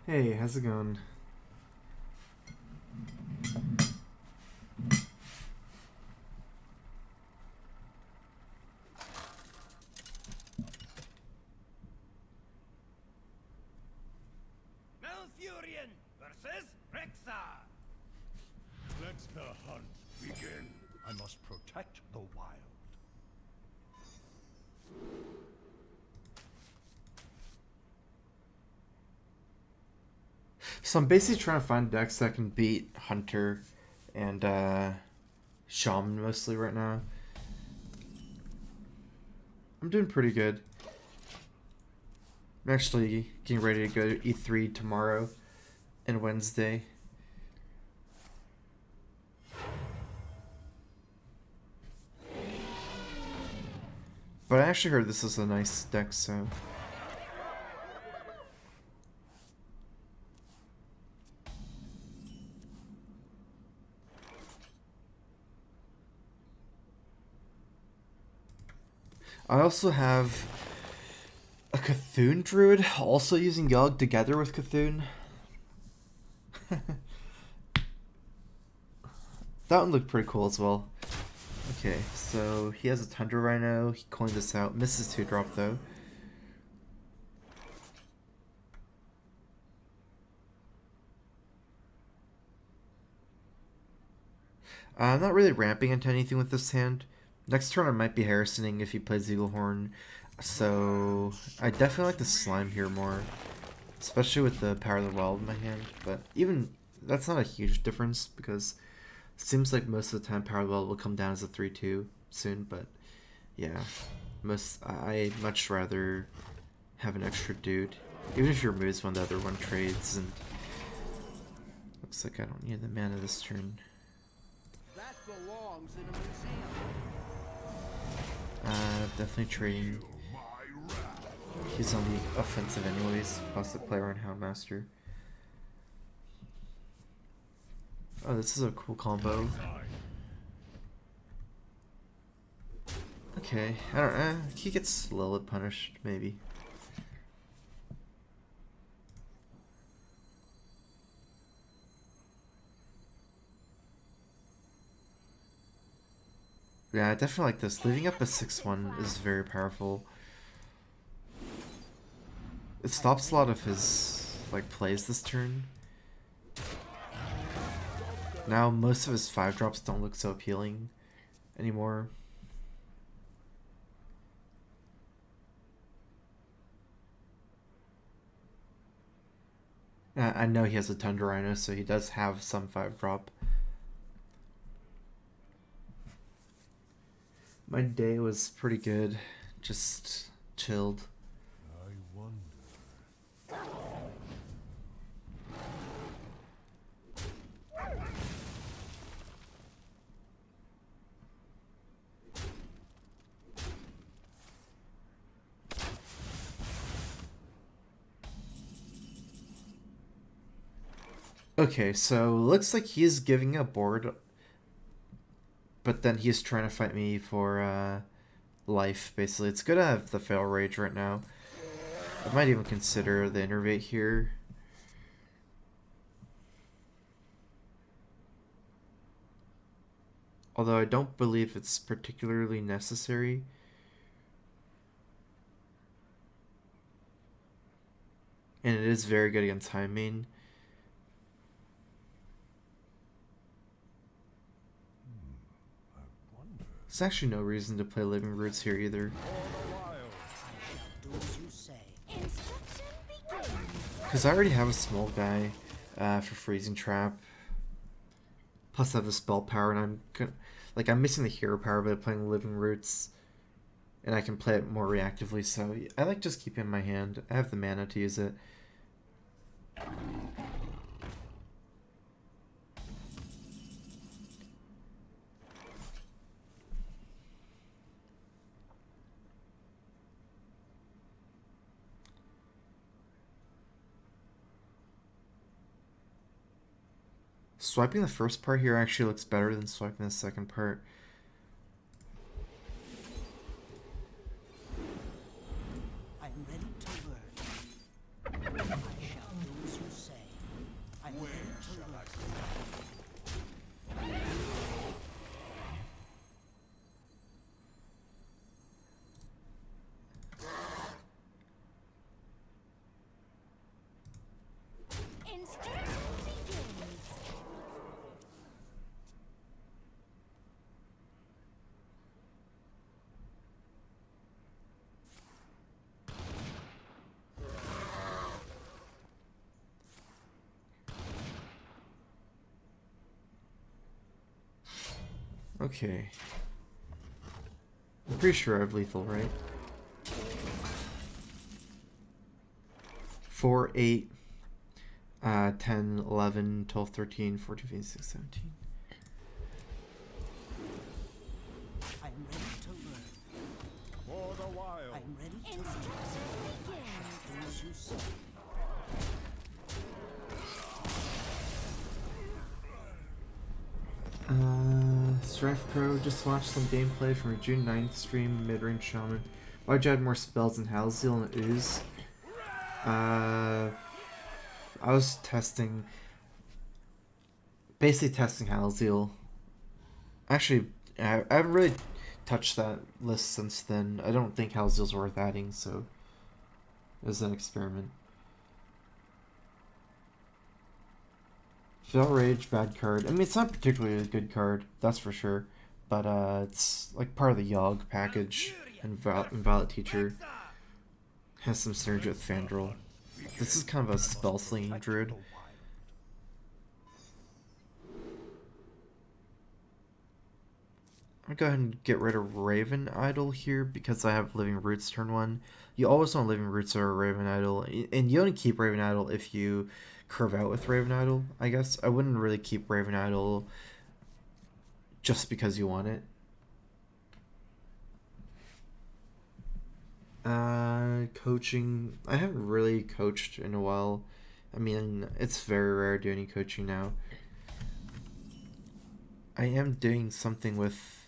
Hey, how's it going? Malfurion versus Rexar. Let the hunt begin. I must protect the wild. So I'm basically trying to find decks that can beat Hunter and Shaman mostly right now. I'm doing pretty good. I'm actually getting ready to go to E3 tomorrow and Wednesday. But I actually heard this is a nice deck, so... I also have a Cthulhu Druid, also using Yogg together with Cthulhu. That one looked pretty cool as well. Okay, so he has a Tundra Rhino. He coined this out. Misses 2-drop though. I'm not really ramping into anything with this hand. Next turn I might be Harrisoning if he plays Eaglehorn. So I definitely like the Slime here more. Especially with the Power of the Wild in my hand. But even that's not a huge difference because it seems like most of the time Power of the Wild will come down as a 3-2 soon. But yeah, I'd much rather have an extra dude. Even if he removes one, the other one trades. And looks like I don't need the mana this turn. That belongs in a museum. Definitely trading. He's on the offensive anyways, plus the player on Houndmaster. Oh, this is a cool combo. Okay, I don't know. He gets Lilith punished, maybe. Yeah, I definitely like this. Leaving up a 6-1 is very powerful. It stops a lot of his like plays this turn. Now most of his 5-drops don't look so appealing anymore. I know he has a Tundra Rhino, so he does have some 5-drop. My day was pretty good. Just chilled. I wonder. Okay, so looks like he's giving up board, but then he's trying to fight me for life, basically. It's good to have the Fail Rage right now. I might even consider the Innervate here. Although I don't believe it's particularly necessary. And it is very good against High Main. There's actually no reason to play Living Roots here either. Because I already have a small guy for Freezing Trap. Plus I have a spell power and I'm missing the hero power by playing Living Roots. And I can play it more reactively, so I like just keeping it in my hand. I have the mana to use it. Swiping the first part here actually looks better than swiping the second part. I'm ready to learn. I shall do as you say. Okay. I'm pretty sure I have lethal, right? 4, 8, 10, 11, 12, 13, 14, 15, 16, 17. I'm ready to learn. For the wild. I'm ready to Instruction begins. do as you say. Strifecro, just watched some gameplay from a June 9th stream, mid-range shaman. Why'd you add more spells than Halzeel and Ooze? I was basically testing Halzeel. Actually, I haven't really touched that list since then. I don't think Halzeel's worth adding, so it was an experiment. Fell Rage, bad card. I mean, it's not particularly a good card, that's for sure. But it's like part of the Yogg package, and Violet Teacher has some synergy with Fandral. This is kind of a spell slinging druid. I'm gonna go ahead and get rid of Raven Idol here because I have Living Roots turn 1. You always want Living Roots or Raven Idol, and you only keep Raven Idol if you curve out with Raven Idol, I guess. I wouldn't really keep Raven Idol just because you want it. Coaching. I haven't really coached in a while. I mean, it's very rare to do any coaching now. I am doing something with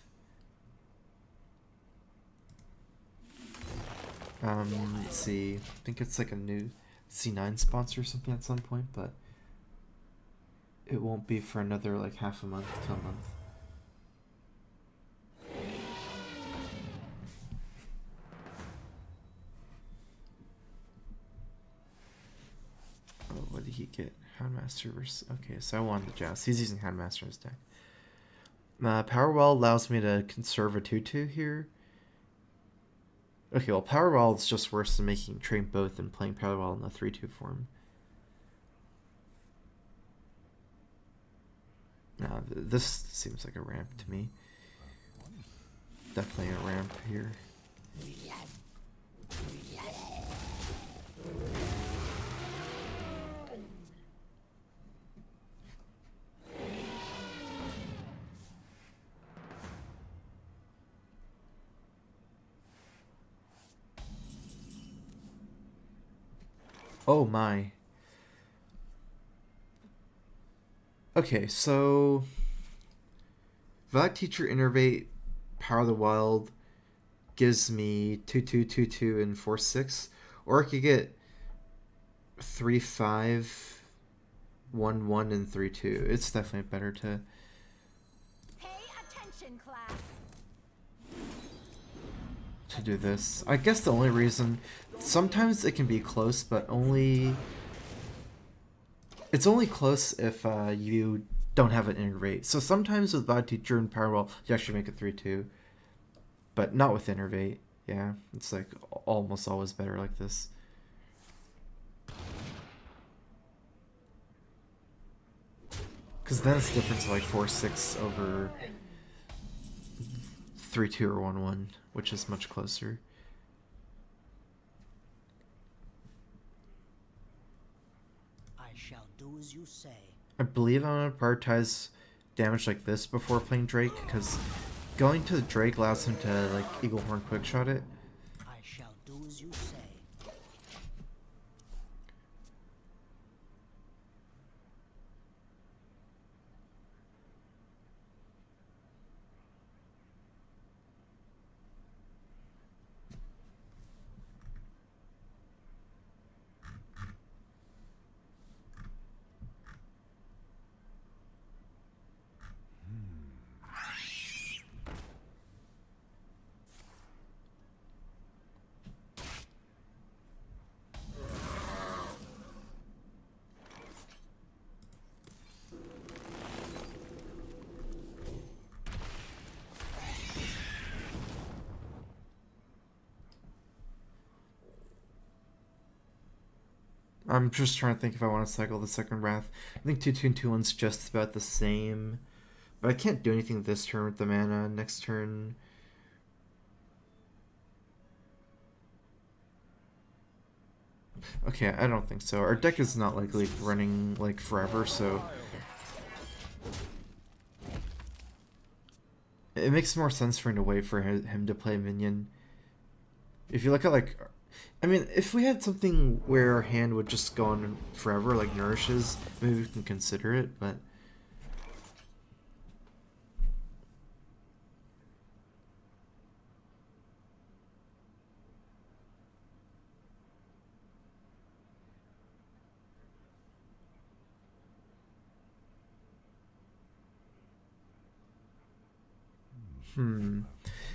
let's see. I think it's like a new C9 sponsor or something at some point, but it won't be for another like half a month to a month. Oh, what did he get? Houndmaster versus... Okay, so I wanted the Joust. He's using Houndmaster in his deck. Powerwell allows me to conserve a 2/2 here. Okay, well, Powerwell is just worse than making train both and playing Powerwell in the 3/2 form. Nah, this seems like a ramp to me. Definitely a ramp here. Oh my. Okay, so Violet Teacher Innervate Power of the Wild gives me 2/2, 2/2, and 4/6. Or I could get 3/5, 1/1, and 3/2. It's definitely better to Pay attention, class. do this. I guess the only reason, sometimes it can be close, but it's only close if you don't have an Innervate. So sometimes with Violet Teacher and Powerwell, you actually make it 3/2, but not with Innervate. Yeah, it's like almost always better like this. Because then it's different to like 4/6 over 3/2 or 1/1, which is much closer. I shall do as you say. I believe I'm going to prioritize damage like this before playing Drake, because going to the Drake allows him to like Eagle Horn quickshot it. I shall do as you say. I'm just trying to think if I want to cycle the second Wrath. I think 2/2 and 2/1's just about the same, But I can't do anything this turn with the mana. Next turn... Okay, I don't think so. Our deck is not likely running like forever, so it makes more sense for him to wait for him to play minion. If you look at like, I mean, if we had something where our hand would just go on forever, like Nourishes, maybe we can consider it, but...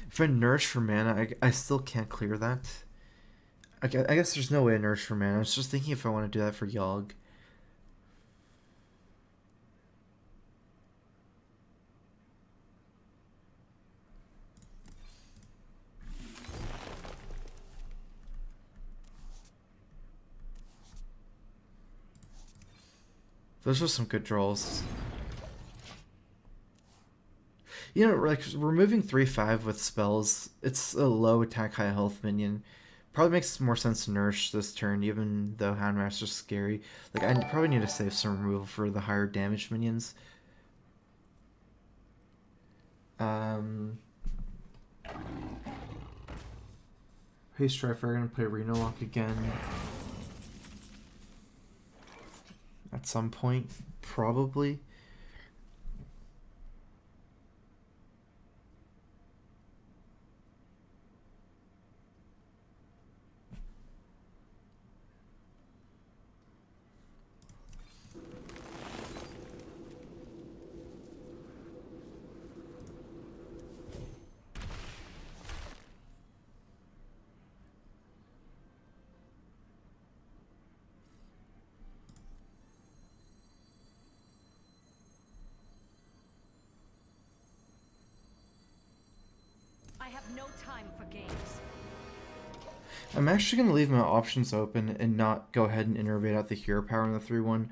If I nourish for mana, I still can't clear that. I guess there's no way to nourish for mana. I was just thinking if I want to do that for Yogg. Those are some good draws. You know, like, removing 3/5 with spells, it's a low attack, high health minion. Probably makes more sense to nourish this turn, even though Houndmaster's scary. Like, I probably need to save some removal for the higher damage minions. Hey, Strifer, gonna play Reno Lock again. At some point, probably. I have no time for games. I'm actually going to leave my options open and not go ahead and innervate out the hero power in the 3/1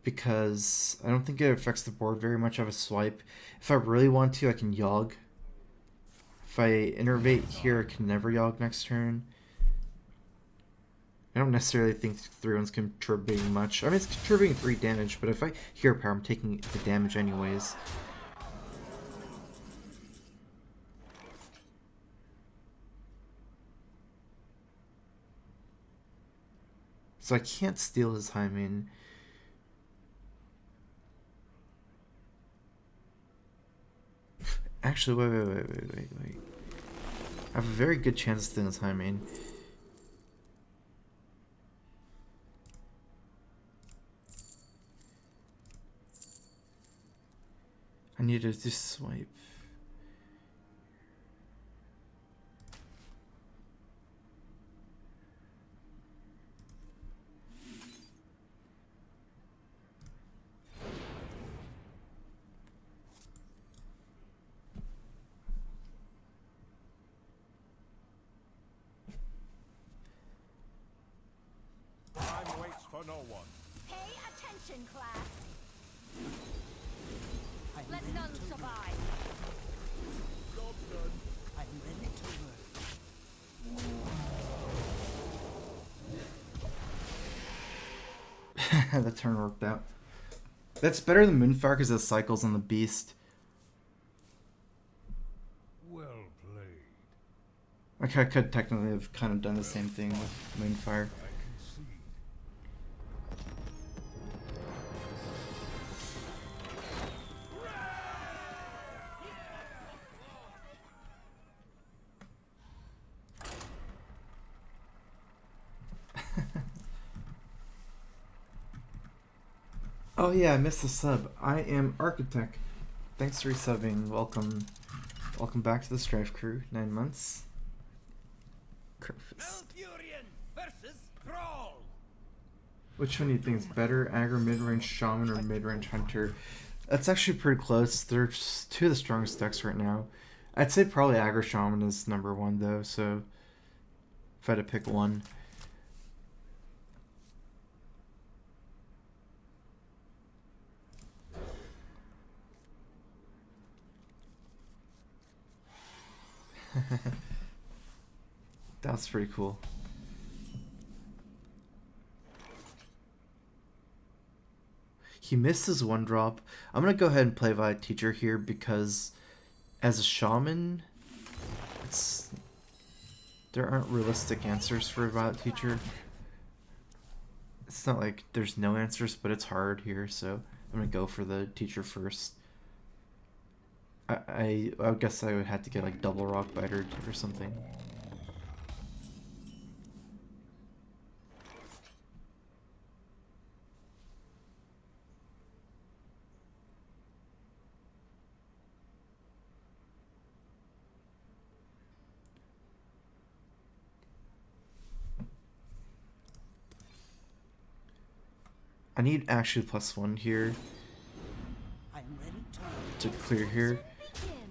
because I don't think it affects the board very much of a swipe. If I really want to, I can Yogg. If I innervate here, I can never Yogg next turn. I don't necessarily think 3/1's contributing much. I mean, it's contributing 3 damage, but if I hero power, I'm taking the damage anyways. So I can't steal his high main. Actually, wait. I have a very good chance of stealing his high main. I need to just swipe. Time waits for no one. Pay attention, class. I'm Let ready none to survive. Job done. I'm ready to work. That turn worked out. That's better than Moonfire because it cycles on the beast. Well played. Like I could technically have kind of done the same thing with Moonfire. I concede. Oh yeah, I missed the sub. I am Architect. Thanks for resubbing. Welcome back to the Strife crew. 9 months. Crowfist. Versus Thrall. Which one do you think is better, aggro mid-range shaman or mid-range hunter? That's actually pretty close. They're just 2 of the strongest decks right now. I'd say probably aggro shaman is number 1 though. So if I had to pick one. That was pretty cool. He missed his 1-drop. I'm gonna go ahead and play Violet Teacher here because as a shaman, there aren't realistic answers for Violet Teacher. It's not like there's no answers, but it's hard here, so I'm gonna go for the teacher first. I guess I would have to get like double rock bitered or something. I need actually +1 here I'm ready to clear here.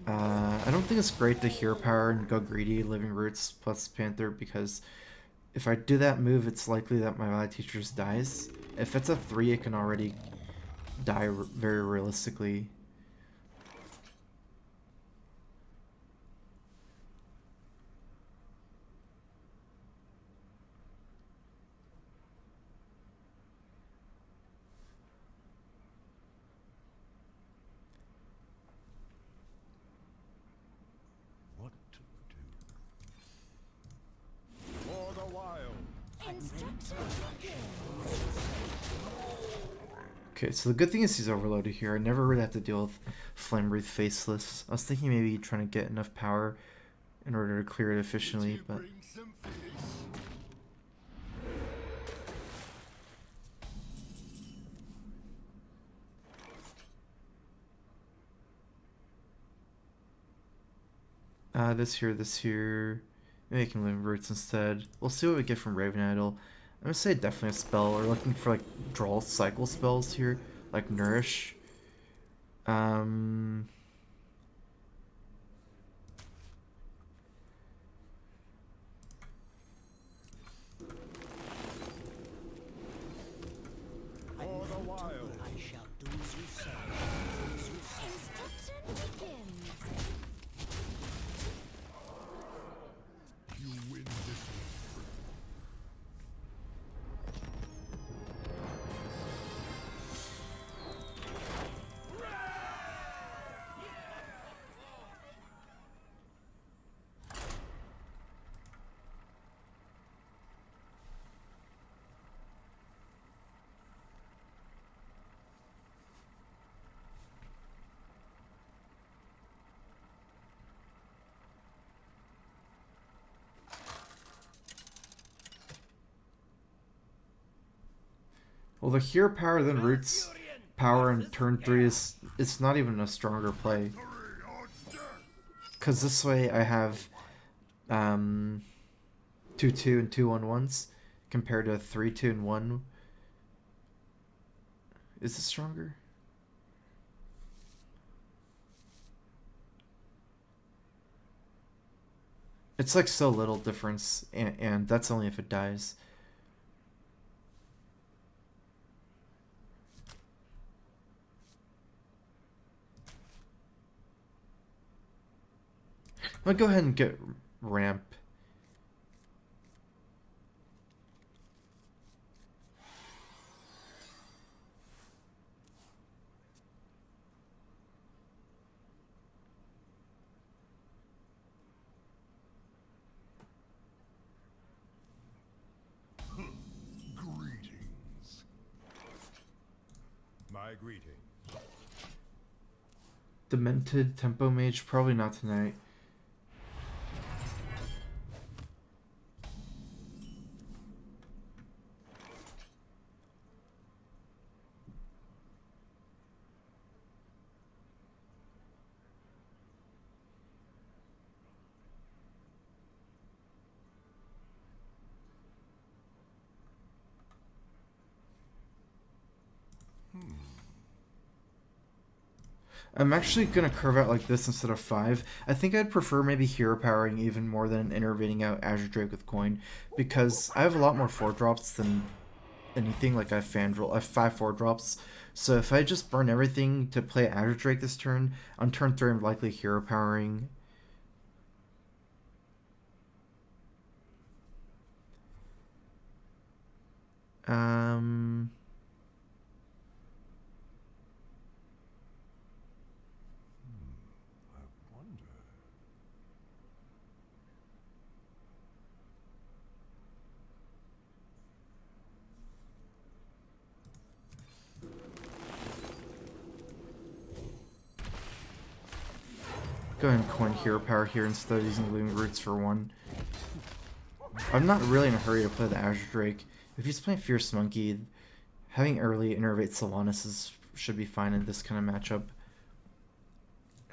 I don't think it's great to hero power and go greedy, Living Roots plus Panther, because if I do that move, it's likely that my Violet Teacher dies. If it's a 3, it can already die very realistically. What to do? For the wild. Okay, so the good thing is he's overloaded here. I never really have to deal with Flame Wreath Faceless. I was thinking maybe trying to get enough power in order to clear it efficiently, but this here. Maybe I can Living Roots instead. We'll see what we get from Raven Idol. I'm gonna say definitely a spell. We're looking for like draw cycle spells here, like Nourish. For the wild. I shall do as you say. Instruction begins. You win this one. Well, the hero power then Roots power in turn 3 is it's not even a stronger play. Because this way I have 2/2 and 2/1/1s compared to 3/2 and 1. Is it stronger? It's like so little difference, and that's only if it dies. I'll go ahead and get ramp. Greetings. My greeting. Demented Tempo Mage, probably not tonight. I'm actually gonna curve out like this instead of 5. I think I'd prefer maybe hero powering even more than intervening out Azure Drake with coin, because I have a lot more 4-drops than anything. Like I have Fandral, I have 5 4-drops. So if I just burn everything to play Azure Drake this turn, on turn 3 I'm likely hero powering. Um, I wonder. go ahead and coin hero power here instead of using living roots for one. I'm not really in a hurry to play the Azure Drake. If he's playing Fierce Monkey, having early Innervate Sylvanas should be fine in this kind of matchup.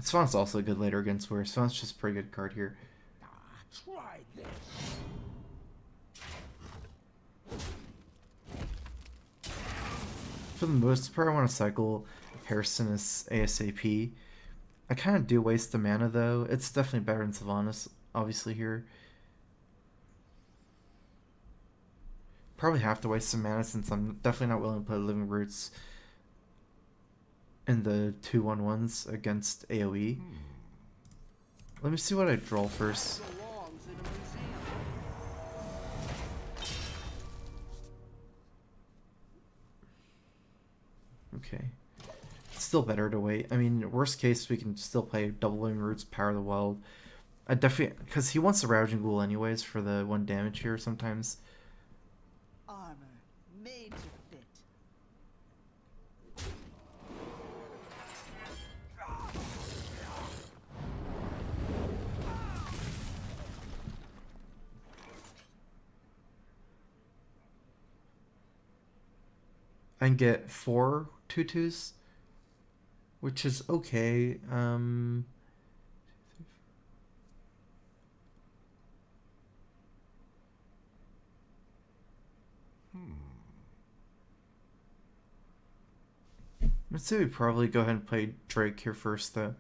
Sylvanas also good later against Where. Sylvanas just a pretty good card here. Try this. For the most part, I want to cycle Harrison as ASAP. I kind of do waste the mana though. It's definitely better than Sylvanas, obviously here. Probably have to waste some mana since I'm definitely not willing to play Living Roots in the 2/1/1s against AoE. Let me see what I draw first. Okay. It's still better to wait. I mean, worst case, we can still play double Living Roots, Power the Wild. I definitely... Because he wants the Rousing Ghoul anyways for the 1 damage here sometimes. Armor made to fit. I can get 4 2/2s, which is okay. Let's say we probably go ahead and play Drake here first, though.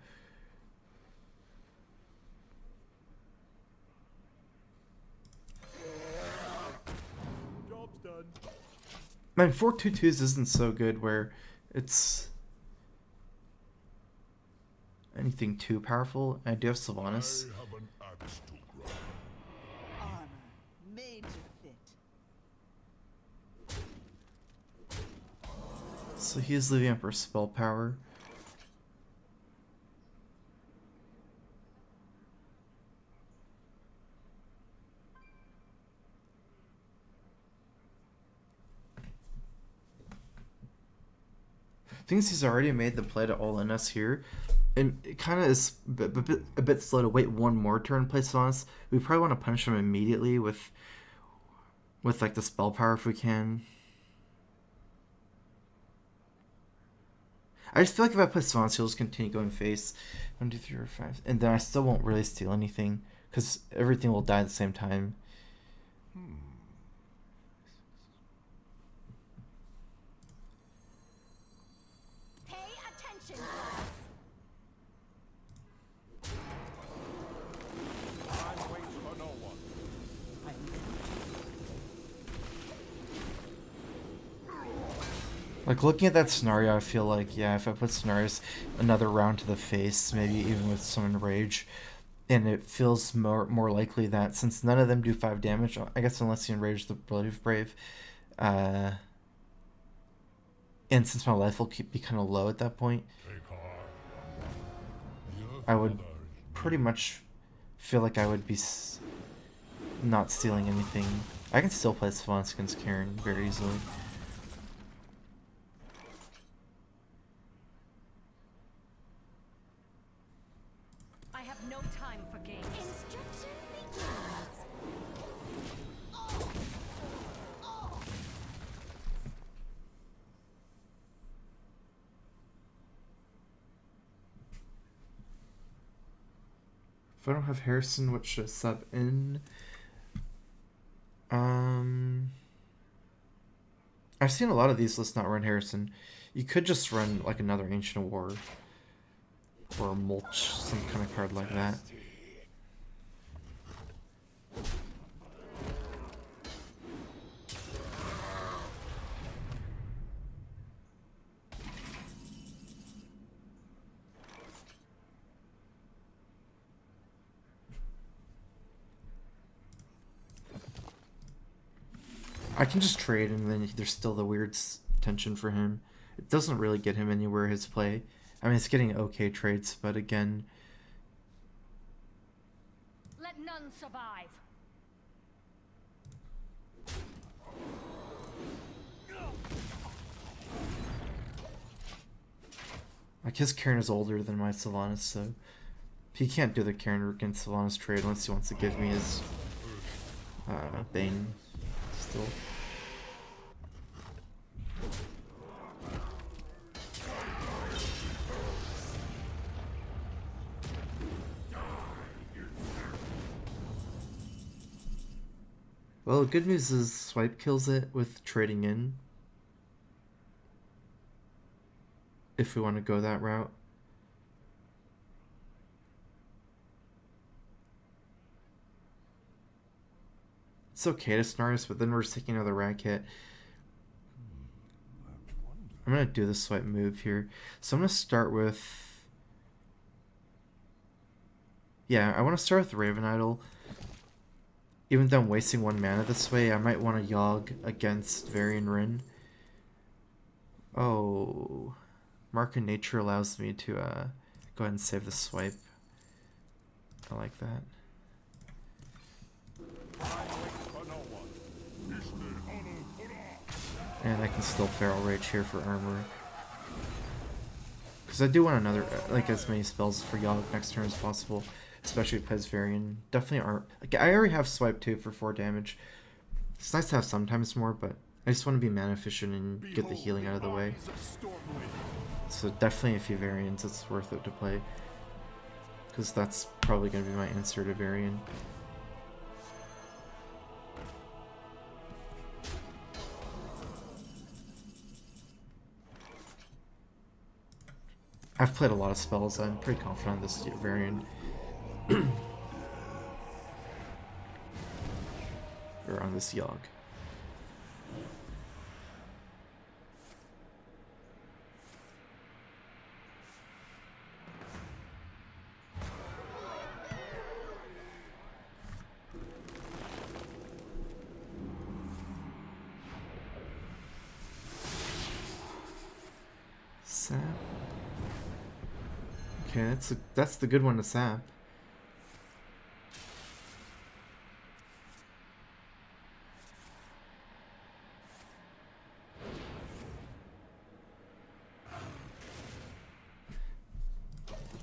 Job's done. I mean, 4 2/2s isn't so good where it's anything too powerful. I do have Sylvanas. I have an axe to grind. Armor made to fit. So he is leaving up her spell power. Things he's already made the play to all in us here. And it kind of is a bit slow to wait one more turn play Sylvanas. We probably want to punish him immediately with like the spell power if we can. I just feel like if I play Sylvanas, he'll just continue going face. 1, 2, 3, 4, 5. And then I still won't really steal anything. Because everything will die at the same time. Pay attention, class. Time waits for no one. Like, looking at that scenario, I feel like, yeah, if I put scenarios another round to the face, maybe even with some Enrage, and it feels more likely that since none of them do 5 damage, I guess unless you Enrage the Relative Brave, and since my life will be kind of low at that point, Take heart. I would pretty much feel like I would be not stealing anything. I can still play Sylvanas against Karen very easily. I have no time for games. Instruction begins. If I don't have Harrison, what should I sub in? I've seen a lot of these lists not run Harrison. You could just run like another Ancient War or Mulch, some kind of card like that. I can just trade, and then there's still the weird tension for him. It doesn't really get him anywhere, his play. I mean, it's getting okay trades, but again... Let none survive. Like, his Karen is older than my Sylvanas, so... He can't do the Karen against Sylvanas trade unless he wants to give me his... Bane still. Well, good news is Swipe kills it with trading in. If we want to go that route. It's okay to Snarus, but then we're just taking another rack hit. I'm going to do the swipe move here. So I'm going to start with... Yeah, I want to start with Raven Idol. Even though I'm wasting 1 mana this way, I might want to Yogg against Varian Rin. Oh... Mark of Nature allows me to go ahead and save the swipe. I like that. And I can still Feral Rage here for armor. Because I do want another, like, as many spells for Yogg next turn as possible. Especially because Varian definitely aren't... Like, I already have Swipe too for 4 damage. It's nice to have sometimes more, but I just want to be mana efficient and get the healing out of the way. So definitely a few Variants, it's worth it to play. Because that's probably going to be my answer to Varian. I've played a lot of spells, I'm pretty confident on this Varian. Or on this Yogg. Sap. Okay, that's the good one to sap.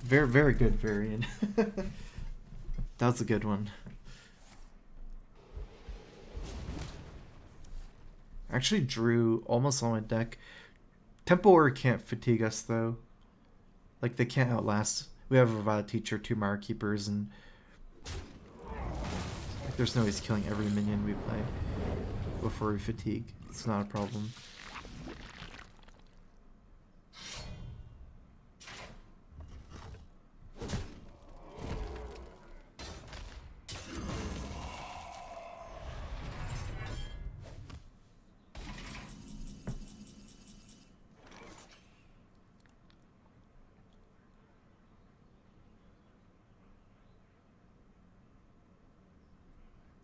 Very, very good Varian. That was a good one. I actually drew almost all my deck. Temple War can't fatigue us though. Like, they can't outlast. We have a Revive Teacher, 2 Mire Keepers, and like, there's no ways killing every minion we play before we fatigue. It's not a problem.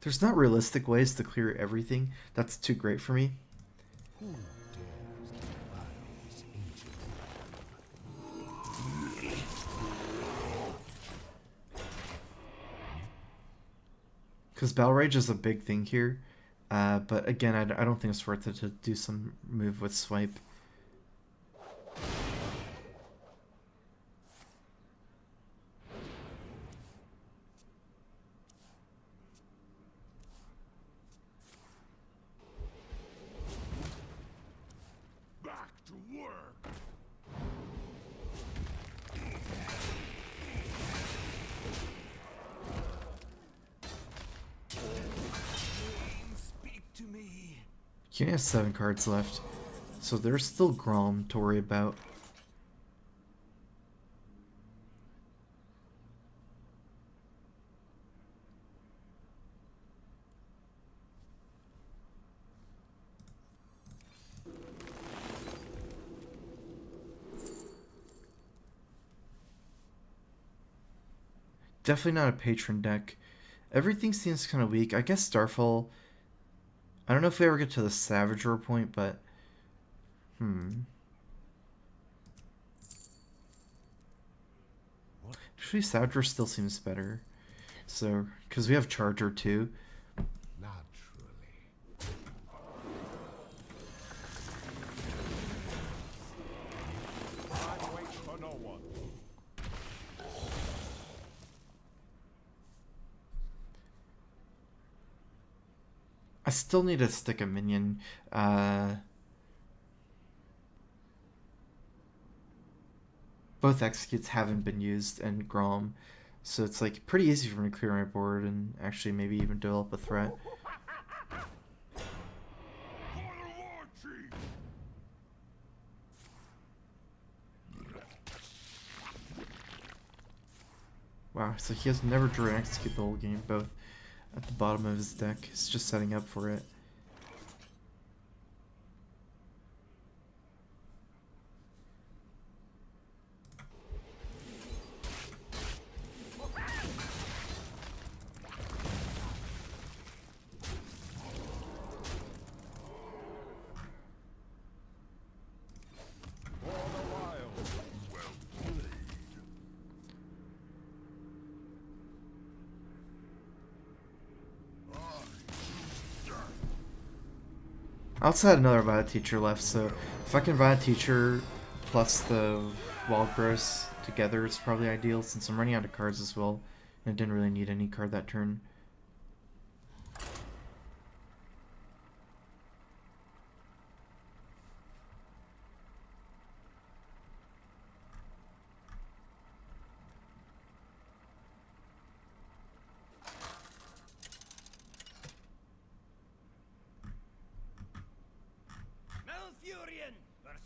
There's not realistic ways to clear everything. That's too great for me. Because Battle Rage is a big thing here. But again, I don't think it's worth it to do some move with Swipe. He only has 7 cards left, so there's still Grom to worry about. Definitely not a Patron deck. Everything seems kind of weak. I guess Starfall I don't know if we ever get to the Savager point, but... Actually, Savager still seems better. So, because we have Charger too. Naturally. I wait for no one. I still need to stick a minion. Both executes haven't been used and Grom, so it's like pretty easy for me to clear my board and actually maybe even develop a threat. Wow, so he has never drew an execute the whole game, both at the bottom of his deck. He's just setting up for it. I also had another Violet Teacher left, so if I can Violet Teacher plus the Wild Gross together, it's probably ideal since I'm running out of cards as well, and I didn't really need any card that turn.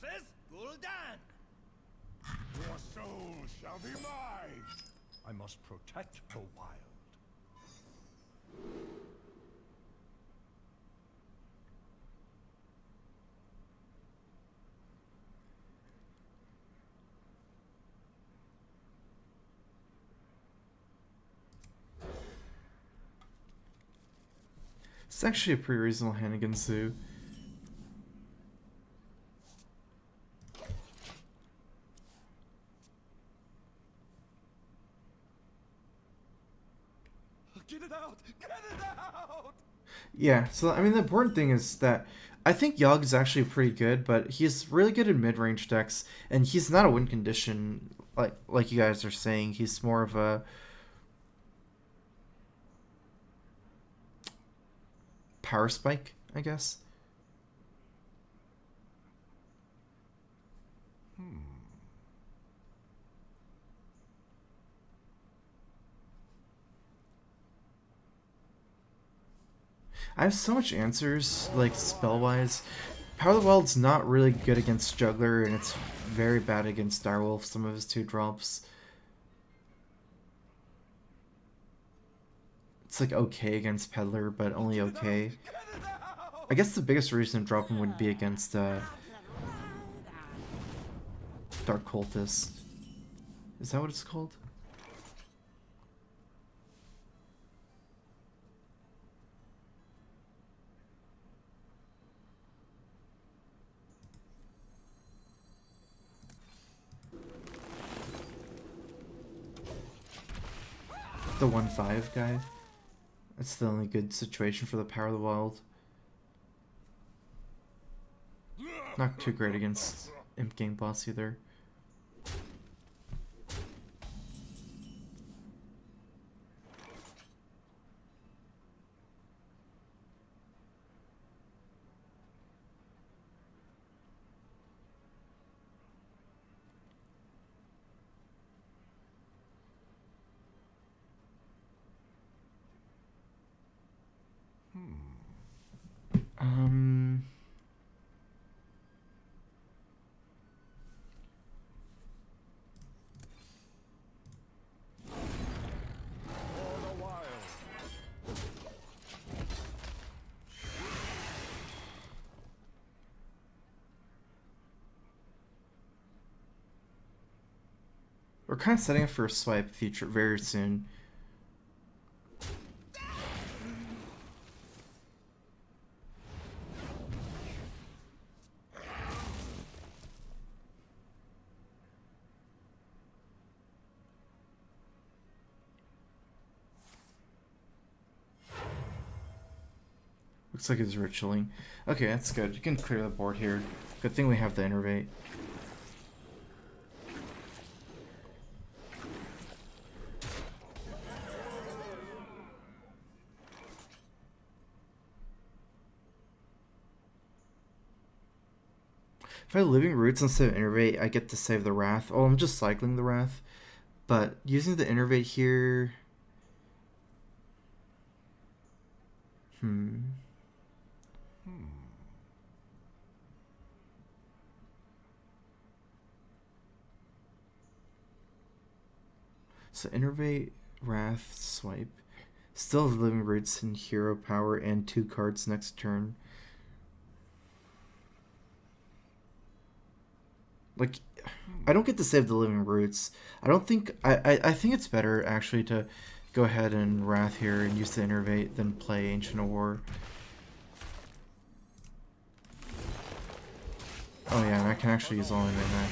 Versus Gul'dan. Your soul shall be mine. I must protect the wild. It's actually a pretty reasonable hand against Zoo. Get it out! Get it out! Yeah, so I mean the important thing is that I think Yogg is actually pretty good, but he's really good in mid-range decks, and he's not a win condition like you guys are saying. He's more of a power spike, I guess. I have so much answers, like, spell-wise. Power of the Wild's not really good against Juggler, and it's very bad against Direwolf, some of his 2-drops. It's, like, okay against Peddler, but only okay. I guess the biggest reason to drop him would be against, Dark Cultist. Is that what it's called? The 1/5 guy. That's the only good situation for the Power of the Wild. Not too great against Imp Gang Boss either. We're kind of setting up for a swipe feature very soon. Looks like he's ritualing. Okay, that's good. You can clear the board here. Good thing we have the innervate. If I have Living Roots instead of Innervate, I get to save the Wrath. Oh, I'm just cycling the Wrath. But using the Innervate here... So Innervate, Wrath, Swipe. Still have Living Roots and Hero Power and 2 cards next turn. Like, I don't get to save the Living Roots. I don't think... I think it's better, actually, to go ahead and Wrath here and use the Innervate than play Ancient of War. Oh yeah, and I can actually use all in that.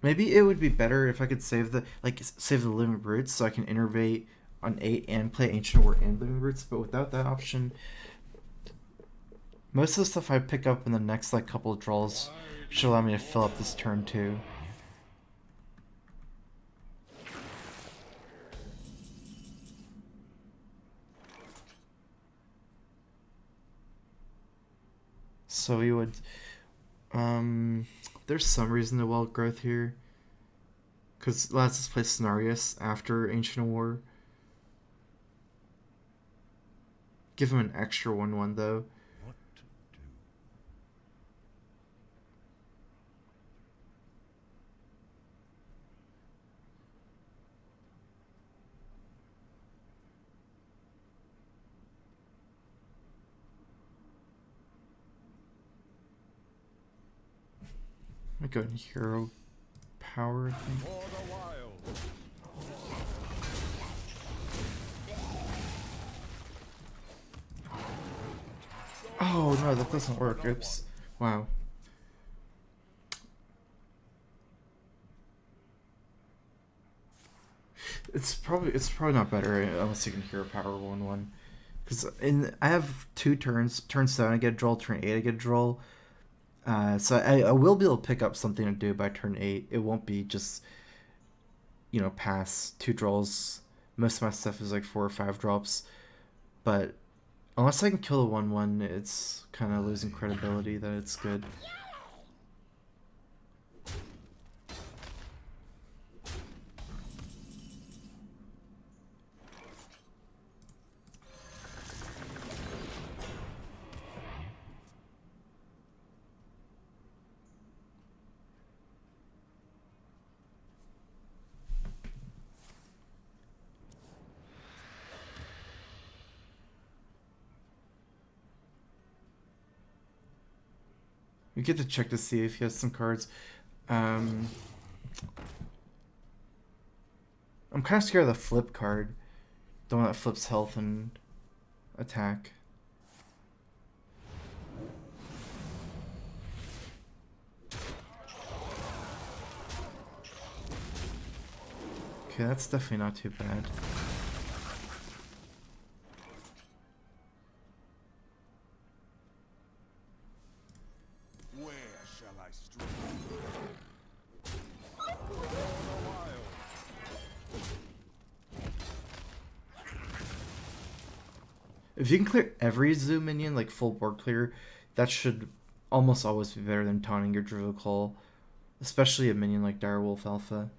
Maybe it would be better if I could save the Living Roots so I can Innervate on 8 and play Ancient of War and Living Roots, but without that option... Most of the stuff I pick up in the next like couple of draws should allow me to fill up this turn too. So we would there's some reason to Wild Growth here. Because let's just play Cenarius after Ancient of War. Give him an extra 1/1 though. I go in Hero Power, I think. Oh no, that doesn't work. Oops. Wow. It's probably not better unless you can Hero Power 1/1. Because I have 2 turns. Turn 7 I get a draw. Turn 8 I get a draw. So I will be able to pick up something to do by turn 8. It won't be just, you know, pass 2 draws. Most of my stuff is like 4 or 5 drops. But unless I can kill the 1/1, it's kind of losing credibility that it's good. You get to check to see if he has some cards. I'm kind of scared of the flip card. The one that flips health and attack. Okay, that's definitely not too bad. If you can clear every zoo minion, like full board clear, that should almost always be better than taunting your Druid Call, especially a minion like Direwolf Alpha.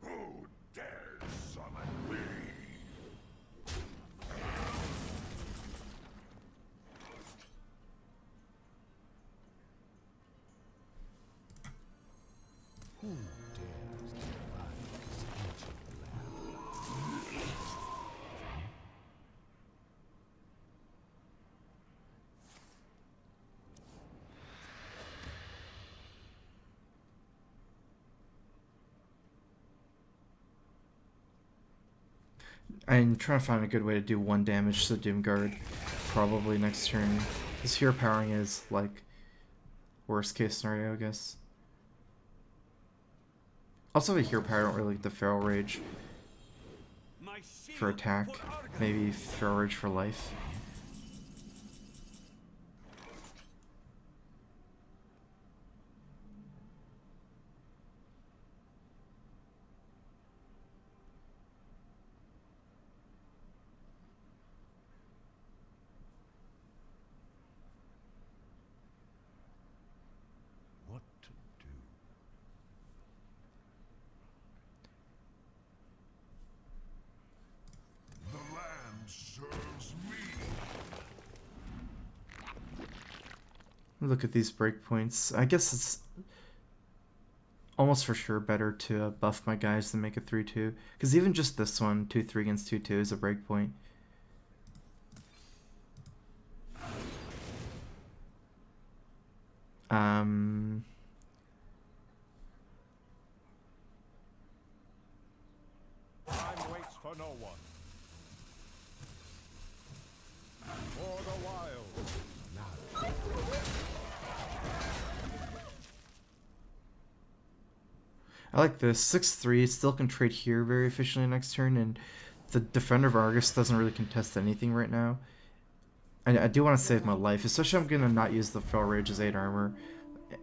Who dares summon me? Who dares defy this ancient land? I'm trying to find a good way to do 1 damage to Doomguard probably next turn. Because Hero Powering is like worst case scenario, I guess. Also, with hero power, I don't really like the Feral Rage for attack. Maybe Feral Rage for life. What to do? The land serves me. Look at these breakpoints. I guess it's almost for sure better to buff my guys than make a 3-2. Because even just this one, 2-3 against 2-2 is a breakpoint. Time waits for no one. For the wild. Now. I like this. 6-3 still can trade here very efficiently next turn, and the Defender of Argus doesn't really contest anything right now. I do want to save my life, especially I'm going to not use the Feral Rage as 8 armor.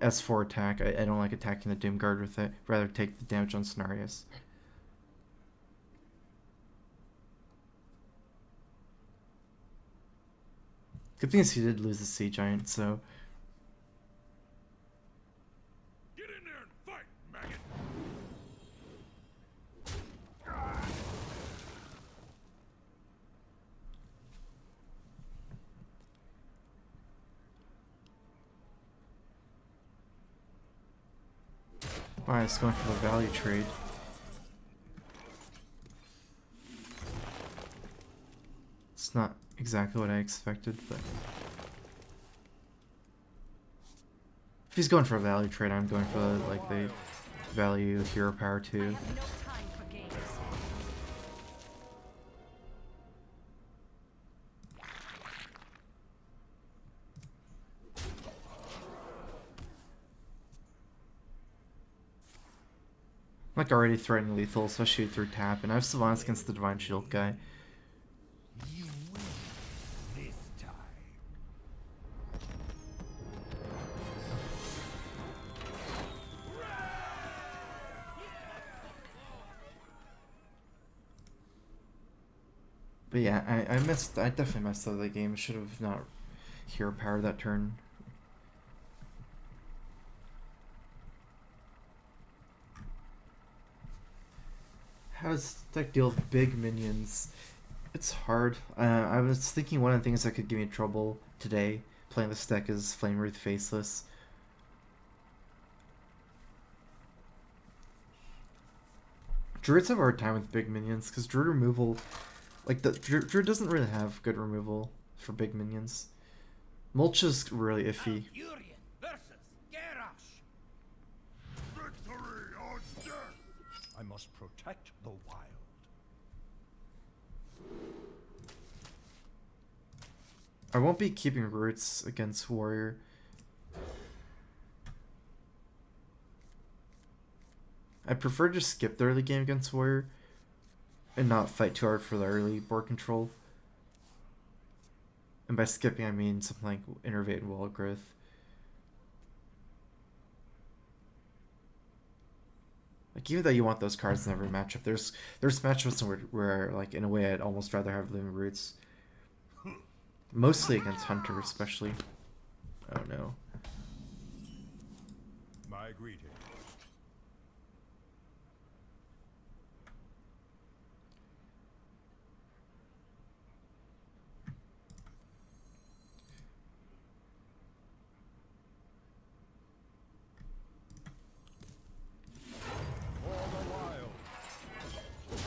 As 4 attack, I don't like attacking the Doomguard with it. Rather take the damage on Cenarius. Good thing is he did lose the Sea Giant, so... Get in there and fight, maggot! Alright, it's going for the value trade. It's not exactly what I expected, but... If he's going for a value trade, I'm going for like the value hero power I too. have no time for games. I'm like already threatening lethal, especially through tap, and I have Sylvanas against the Divine Shield guy. You win this time. But yeah, I definitely messed up that game. Should have not hero powered that turn. How does deck deal with big minions? It's hard. I was thinking one of the things that could give me trouble today playing this deck is Flame Wreath Faceless. Druids have a hard time with big minions because Druid removal, like the Druid doesn't really have good removal for big minions. Mulch is really iffy. Urian versus Garrosh. Victory or death! I must protect the wild. I won't be keeping Roots against Warrior. I prefer to just skip the early game against Warrior and not fight too hard for the early board control. And by skipping, I mean something like Innervate and Wall Growth. Like, even though you want those cards in every matchup, there's matchups where like, in a way, I'd almost rather have Living Roots. Mostly against Hunter, especially. Oh no. My greeting.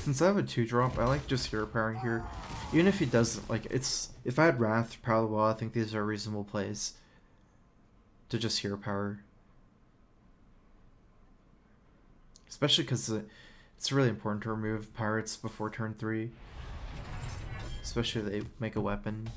Since I have a 2-drop, I like just hero powering here. Even if he doesn't, like, if I had Wrath, Proud of the Wall, I think these are reasonable plays to just hero power. Especially because it's really important to remove pirates before turn 3. Especially if they make a weapon.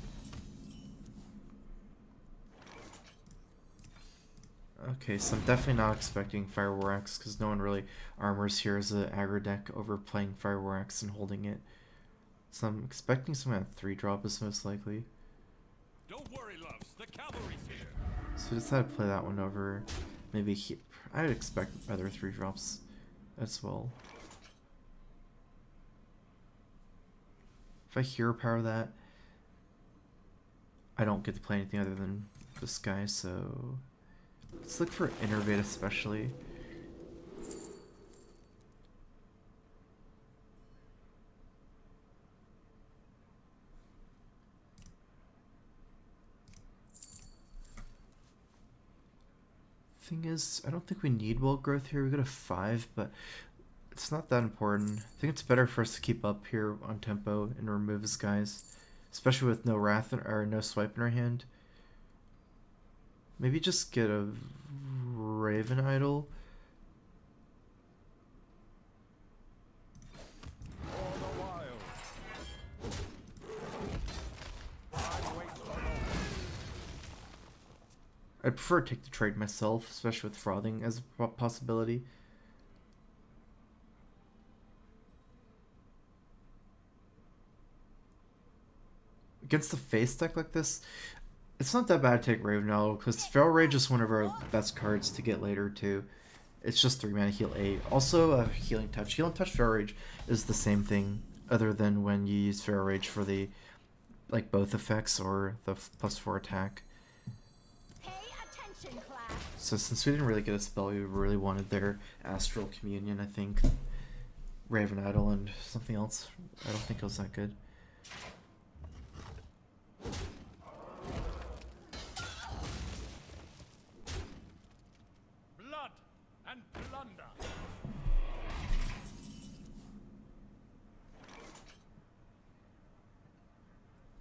Okay, so I'm definitely not expecting Fire War Axe because no one really armors here as an aggro deck over playing Fire War Axe and holding it. So I'm expecting some kind of 3-drop is most likely. Don't worry, loves. The cavalry's here. So I decided to play that one over. Maybe I'd expect other 3-drops as well. If I hero power that, I don't get to play anything other than this guy, so let's look for Innervate especially. Thing is, I don't think we need Wild Growth here. We got a 5, but it's not that important. I think it's better for us to keep up here on tempo and remove his guys, especially with no Wrath or no Swipe in our hand. Maybe just get a Raven Idol. All the while. Time waits for no one. I'd prefer to take the trade myself, especially with frothing as a possibility. Against the face deck like this, it's not that bad to take Raven Idol, because Feral Rage is one of our best cards to get later too. It's just 3 mana, heal 8. Also, Healing Touch. Healing Touch Feral Rage is the same thing, other than when you use Feral Rage for the both effects or the +4 attack. Pay attention, class. So since we didn't really get a spell we really wanted their Astral Communion, I think Raven Idol and something else. I don't think it was that good. Blood and plunder.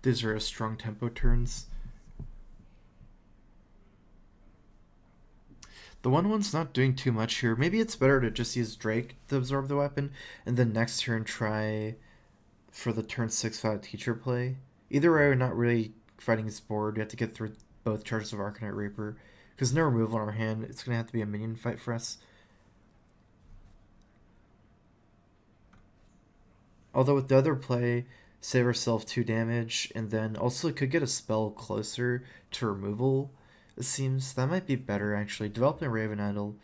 These are strong tempo turns. The 1/1's not doing too much here. Maybe it's better to just use Drake to absorb the weapon, and then next turn try for the turn 6 without teacher play. Either way, we're not really fighting his board. We have to get through both charges of Arcanite Reaper. Because no removal on our hand, it's going to have to be a minion fight for us. Although with the other play, save ourselves 2 damage, and then also could get a spell closer to removal. It seems that might be better actually. Developing a Raven Idol.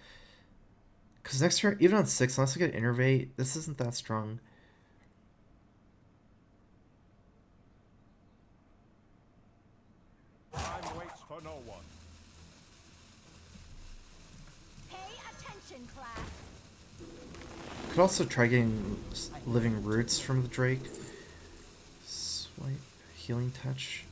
Because next turn, even on 6, unless we get Innervate, this isn't that strong. Time waits for no one. Pay attention, class. Could also try getting Living Roots from the Drake. Swipe, Healing Touch.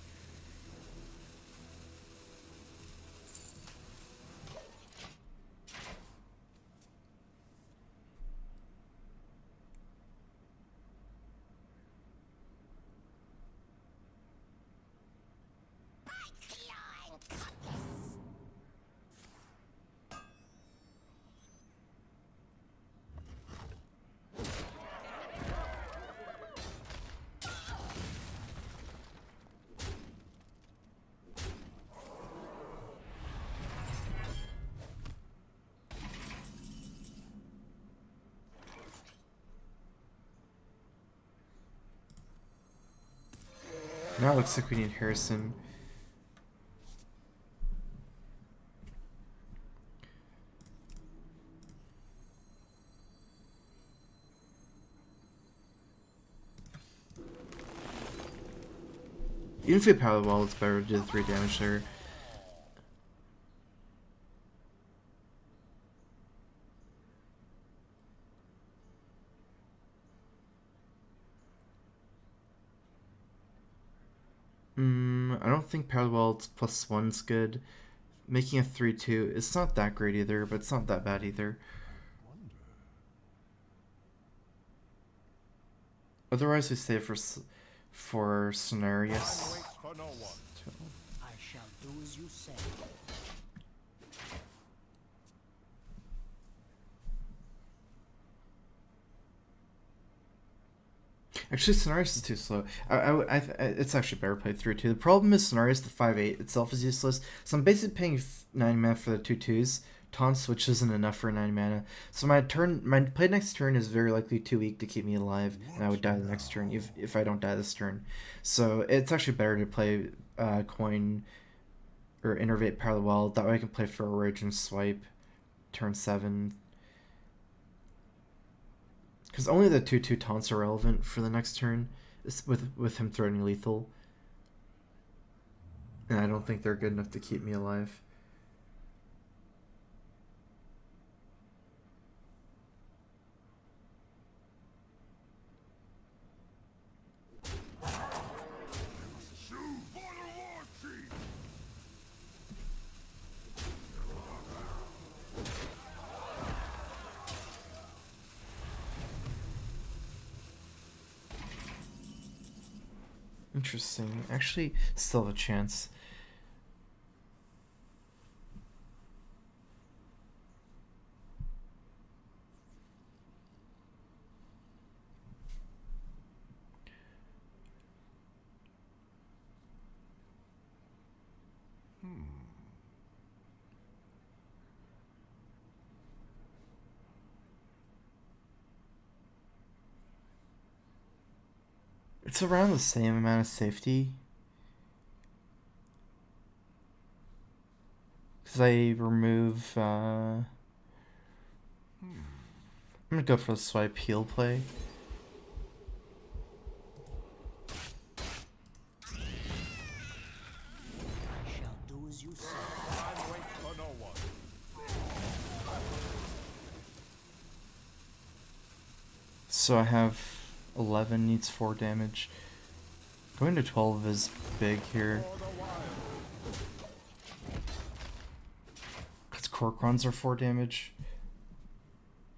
Now it looks like we need Harrison. Even if we power the wall, it's better to do the 3 damage there. I don't think power the wall +1's good. Making a 3/2, it's not that great either, but it's not that bad either. Otherwise, we save for Scenarius. Time waits for no one. I shall do as you say. Actually, Cenarius is too slow. It's actually better played through too. The problem is Cenarius, the 5/8 itself is useless. So I'm basically paying 9 mana for the 2/2s. Taunt which isn't enough for 9 mana. So my play next turn is very likely too weak to keep me alive, and I would die the next turn if I don't die this turn. So it's actually better to play Coin or Innervate Power of the Wild. That way I can play Feral Rage and Swipe turn 7. Because only the 2/2 taunts are relevant for the next turn, with him throwing lethal. And I don't think they're good enough to keep me alive. Interesting. Actually, still have a chance. It's around the same amount of safety. Because I remove... I'm gonna go for the swipe heal play. I shall do as you say. Time waits for no one. So I have 11, needs 4 damage. Going to 12 is big here. For the wild. Because Korkrons are 4 damage.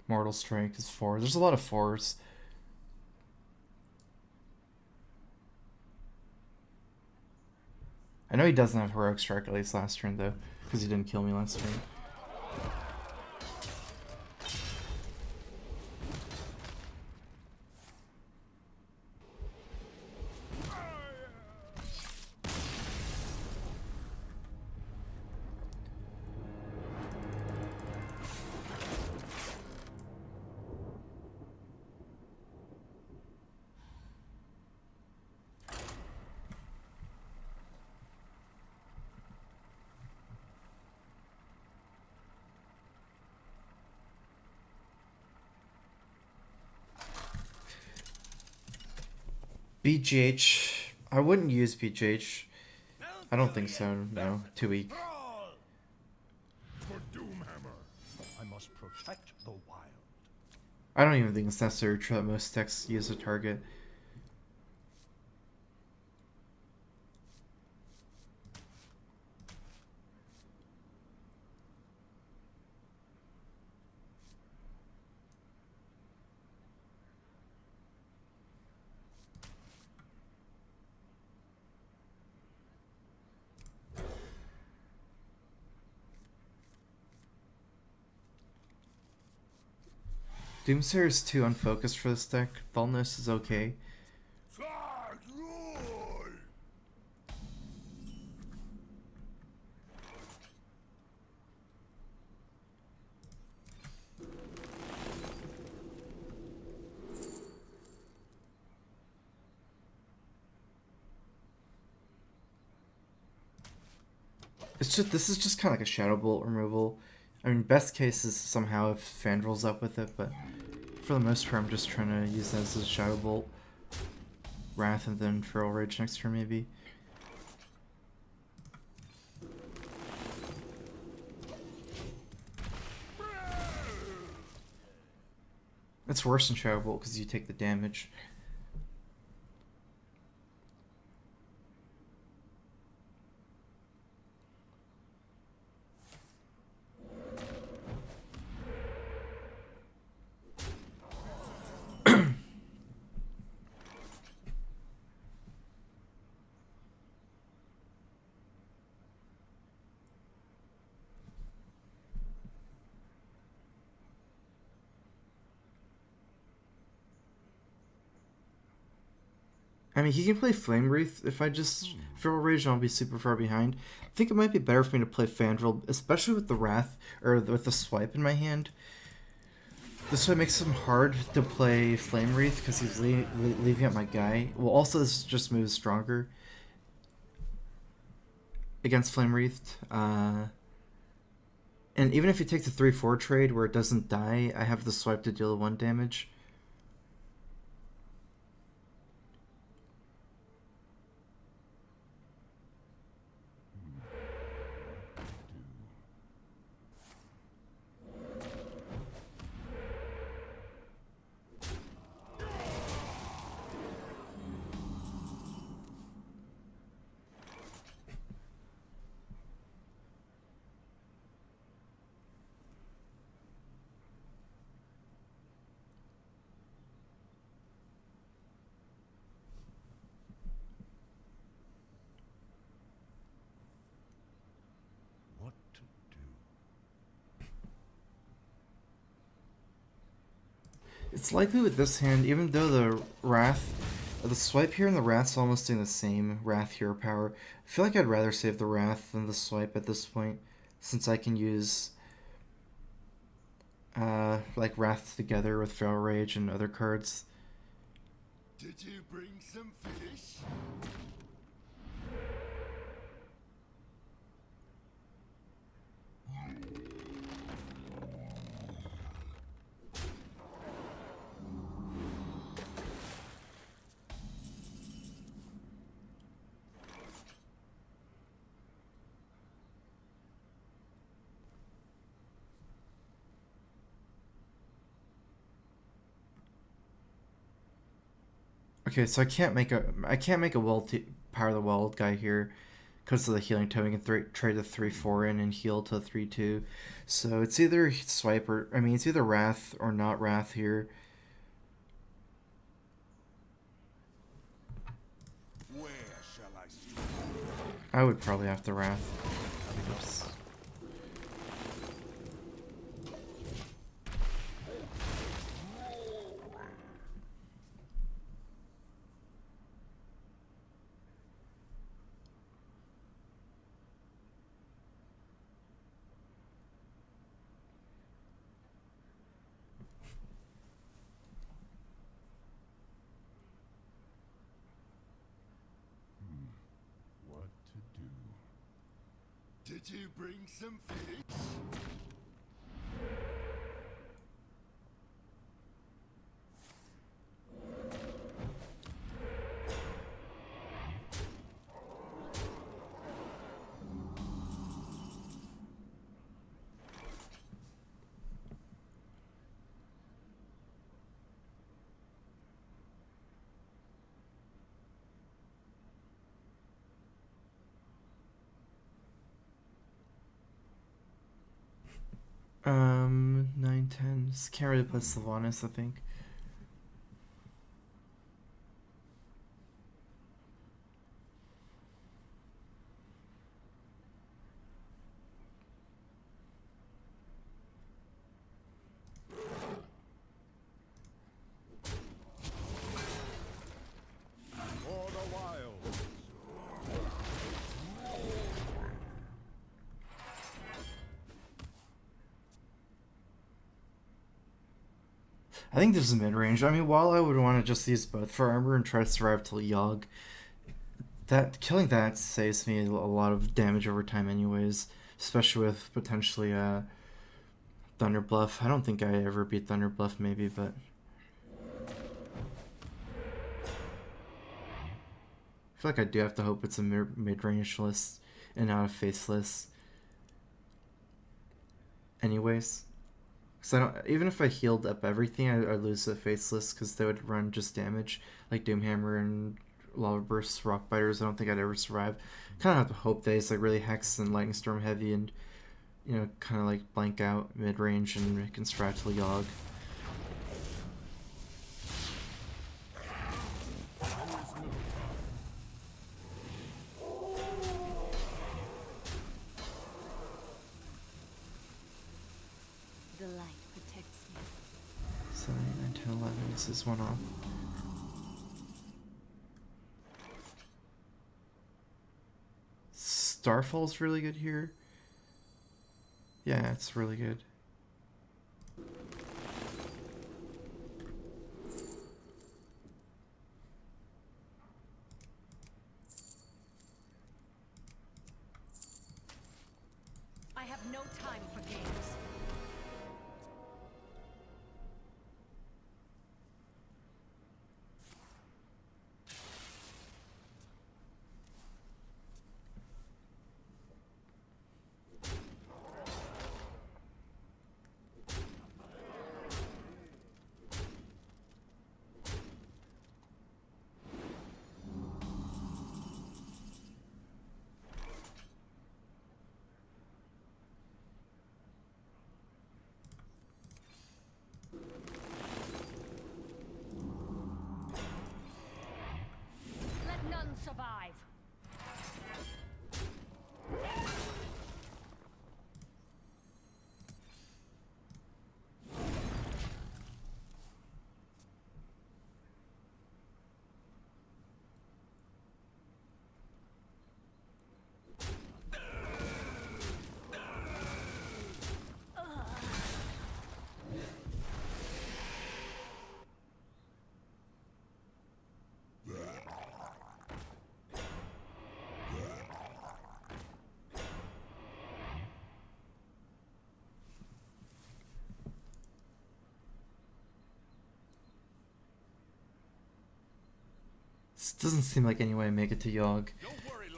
Mortal Strike is 4. There's a lot of 4s. I know he doesn't have Heroic Strike at least last turn though, because he didn't kill me last turn. BGH. I wouldn't use BGH. I don't think so. No, too weak. Brawl! For Doomhammer. I must protect the wild. I don't even think it's necessary to let most decks use a target. Doomsayer is too unfocused for this deck. Volnus is okay. It's just, this is just kind of like a Shadow Bolt removal. I mean, best case is somehow if Fandral's up with it, but for the most part, I'm just trying to use that as a Shadow Bolt. Wrath and then Feral Rage next turn, maybe. It's worse than Shadow Bolt because you take the damage. I mean, he can play Flame Wreath. If I just Feral Rage, I'll be super far behind. I think it might be better for me to play Fandral, especially with the Wrath, or with the Swipe in my hand. This way makes him hard to play Flame Wreath, because he's leaving out my guy. Well, also this just moves stronger against Flame Wreath. And even if you take the 3-4 trade where it doesn't die, I have the Swipe to deal 1 damage. What to do? It's likely with this hand, even though the Wrath, the Swipe here and the Wrath's almost doing the same Wrath hero power. I feel like I'd rather save the Wrath than the Swipe at this point, since I can use like Wrath together with Feral Rage and other cards. Did you bring some fish? Okay, so I can't make a power the Wild guy here because of the healing totem. You can trade the 3-4 in and heal to 3-2. So it's either Swipe or it's either Wrath or not Wrath here. Where shall I see? I would probably have to Wrath. Oops. What to do? Did you bring some fish? Um, 9, 10. Just can't really play Sylvanas, I think. For the wilds. I think this is mid-range. I mean, while I would want to just use both for armor and try to survive till Yogg, killing that saves me a lot of damage over time anyways, especially with potentially Thunder Bluff. I don't think I ever beat Thunder Bluff maybe, but I feel like I do have to hope it's a mid-range list and not a faceless anyways. Because I don't, even if I healed up everything, I'd lose the faceless because they would run just damage, like Doomhammer and Lava Bursts, Rock Biters. I don't think I'd ever survive. Kind of have to hope that it's like really Hex and Lightning Storm heavy and, kind of like blank out mid-range and can survive till Yogg. The light protects me. 7, 8, 9, 10, 11. This is one off. Starfall's really good here. Yeah, it's really good. I have no time for games. Let none survive. This doesn't seem like any way to make it to Yogg.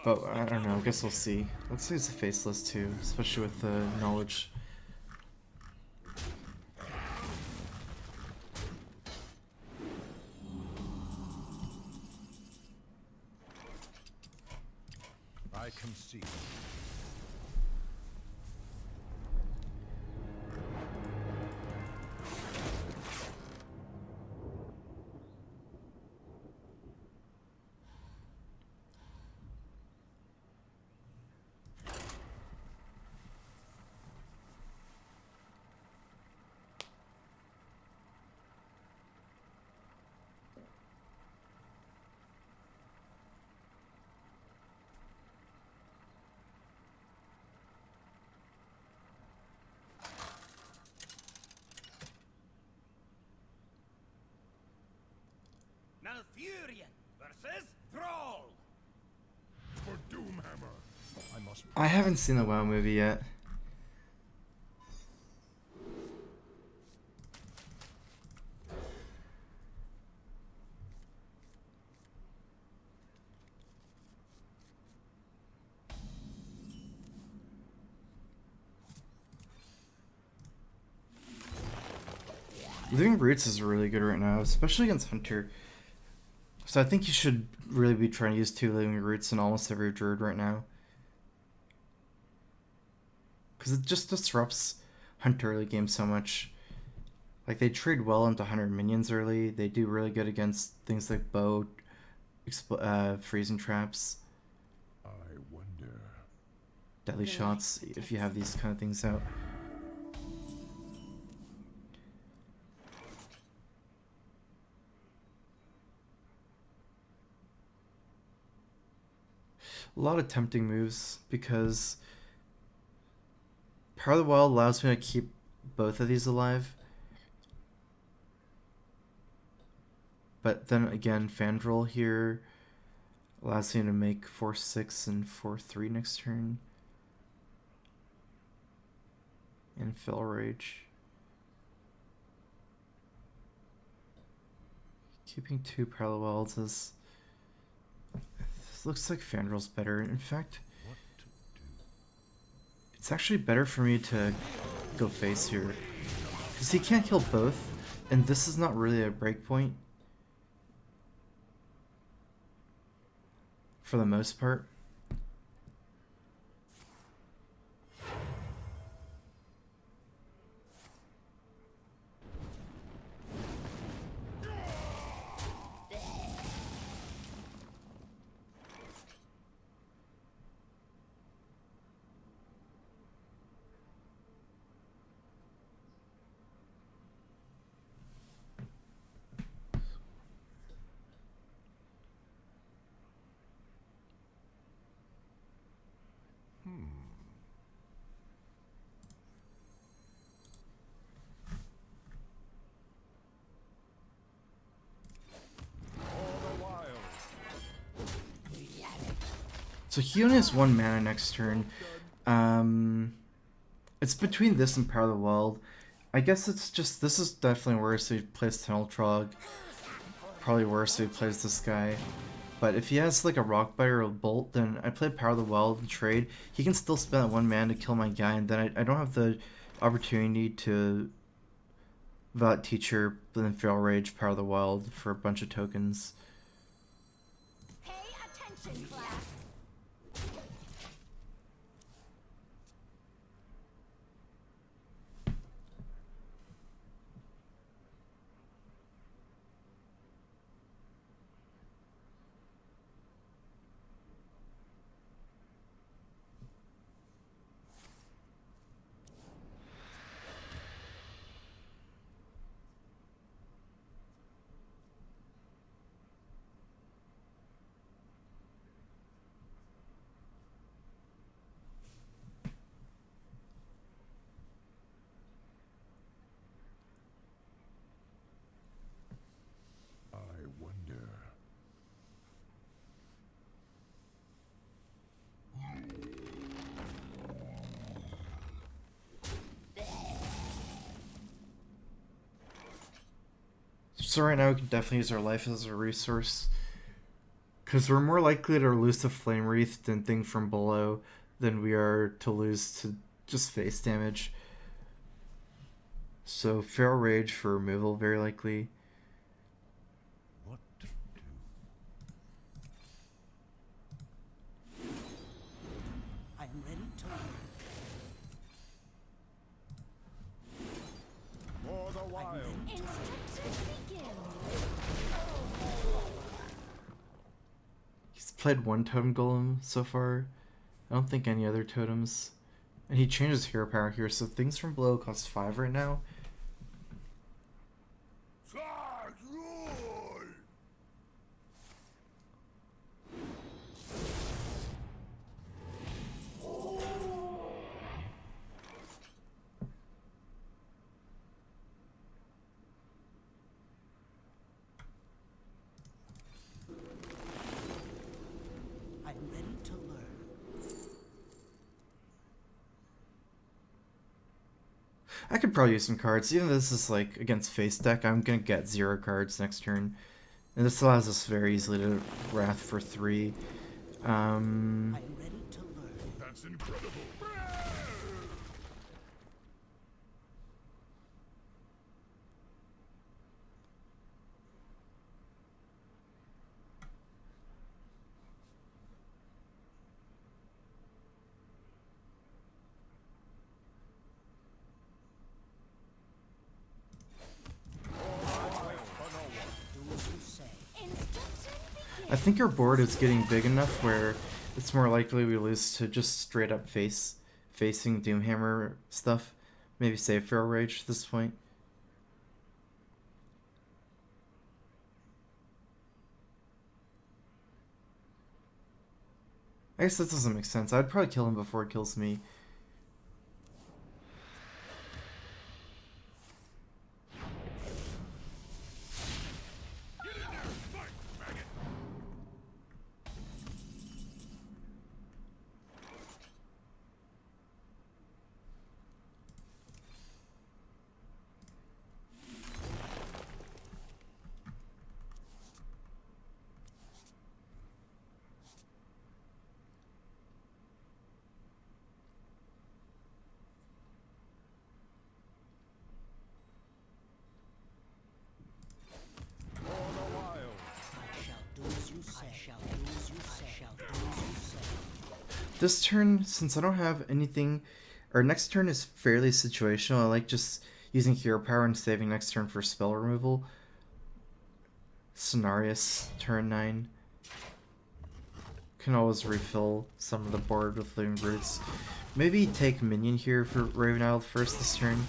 But I don't know, I guess we'll see. Let's use the Faceless too, especially with the knowledge. I concede. Malfurion versus Thrall. For Doomhammer, I must. I haven't seen the WoW movie yet. Living Roots is really good right now, especially against Hunter. So I think you should really be trying to use 2 Living Roots in almost every Druid right now. Because it just disrupts Hunter early game so much. Like, they trade well into Hunter minions early. They do really good against things like bow, freezing traps, I wonder. deadly shots, if you have these kind of things out. A lot of tempting moves because Power of the Wild allows me to keep both of these alive. But then again, Fandral here allows me to make 4-6 and 4-3 next turn. And Fell Rage. Keeping 2 Power of the Wilds is... Looks like Fandral's better. In fact, What to do? it's actually better for me to go face here. Because he can't kill both, and this is not really a breakpoint. For the most part. So he only has 1 mana next turn. It's between this and Power of the Wild. I guess it's just, this is definitely worse if he plays Tunnel Trog. Probably worse if he plays this guy. But if he has like a Rockbite or a Bolt, then I play Power of the Wild and trade. He can still spend that 1 mana to kill my guy, and then I don't have the opportunity to Violet Teacher, then Feral Rage, Power of the Wild for a bunch of tokens. Pay attention, class. I wonder. So right now we can definitely use our life as a resource. Because we're more likely to lose to Flame Wreath than Thing from Below than we are to lose to just face damage. So Feral Rage for removal, very likely. What to do? I am ready to learn. For the wild. Instructions begin. He's played 1 Totem Golem so far. I don't think any other totems. And he changes hero power here, so Things from Below costs 5 right now. I am ready to learn. I could probably use some cards. Even though this is like against face deck, I'm gonna get 0 cards next turn. And this allows us very easily to Wrath for 3. I am ready to learn. That's incredible. Do as you say. Instructions I think our board is getting big enough where it's more likely we lose to just straight up facing Doomhammer stuff. Maybe save Feral Rage at this point. I guess that doesn't make sense. I'd probably kill him before it kills me. This turn, since I don't have anything, our next turn is fairly situational. I like just using hero power and saving next turn for spell removal. Cenarius, turn 9. Can always refill some of the board with Living Brutes. Maybe take minion here for Raven Isle first this turn.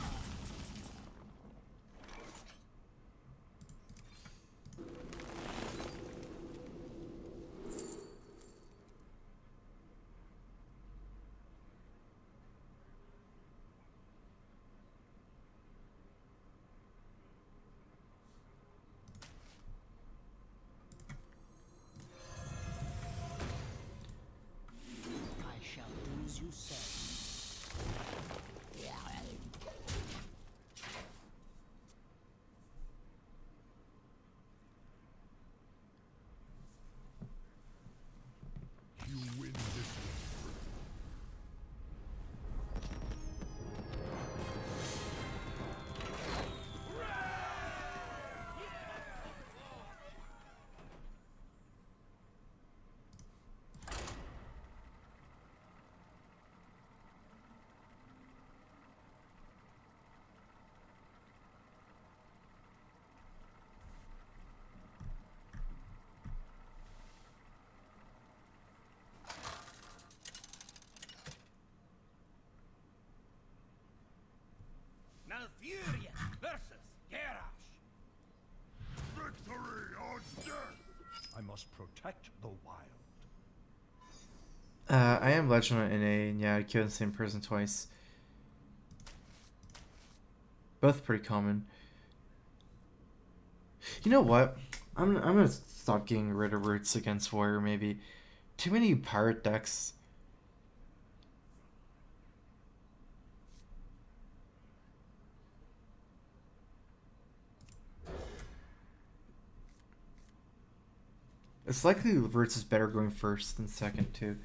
Malfurion versus Garrosh. Victory or death! I must protect the wild. I am Legend on NA, and yeah, I killed the same person twice. Both pretty common. You know what? I'm gonna stop getting rid of roots against Warrior, maybe. Too many pirate decks. It's likely roots is better going first than second, too.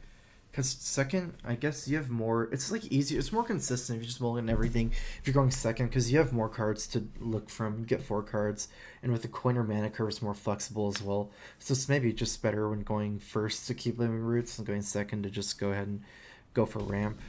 Because second, I guess you have more... It's like easier. It's more consistent if you just mulligan everything if you're going second. Because you have more cards to look from. You get 4 cards. And with the coin or mana curve, it's more flexible as well. So it's maybe just better when going first to keep living roots. And going second to just go ahead and go for ramp.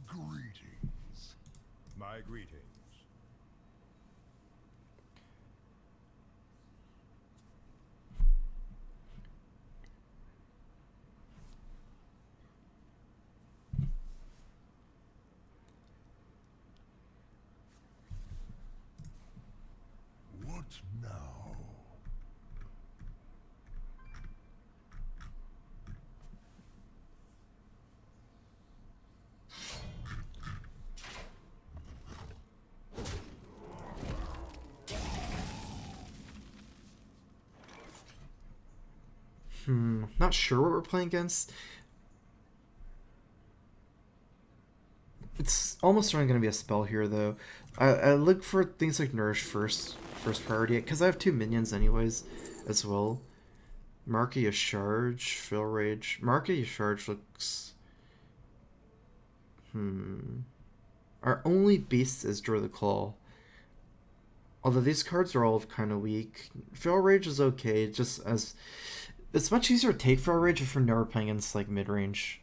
Greetings. My greetings. What now? Not sure what we're playing against. It's almost certainly going to be a spell here, though. I look for things like Nourish first priority, because I have 2 minions anyways, as well. Mark a Charge, Fill Rage. Mark a Charge looks... Our only beast is Draw the Claw. Although these cards are all kind of weak. Fill Rage is okay, just as... It's much easier to take Fill Rage if you're never playing against, like, mid-range.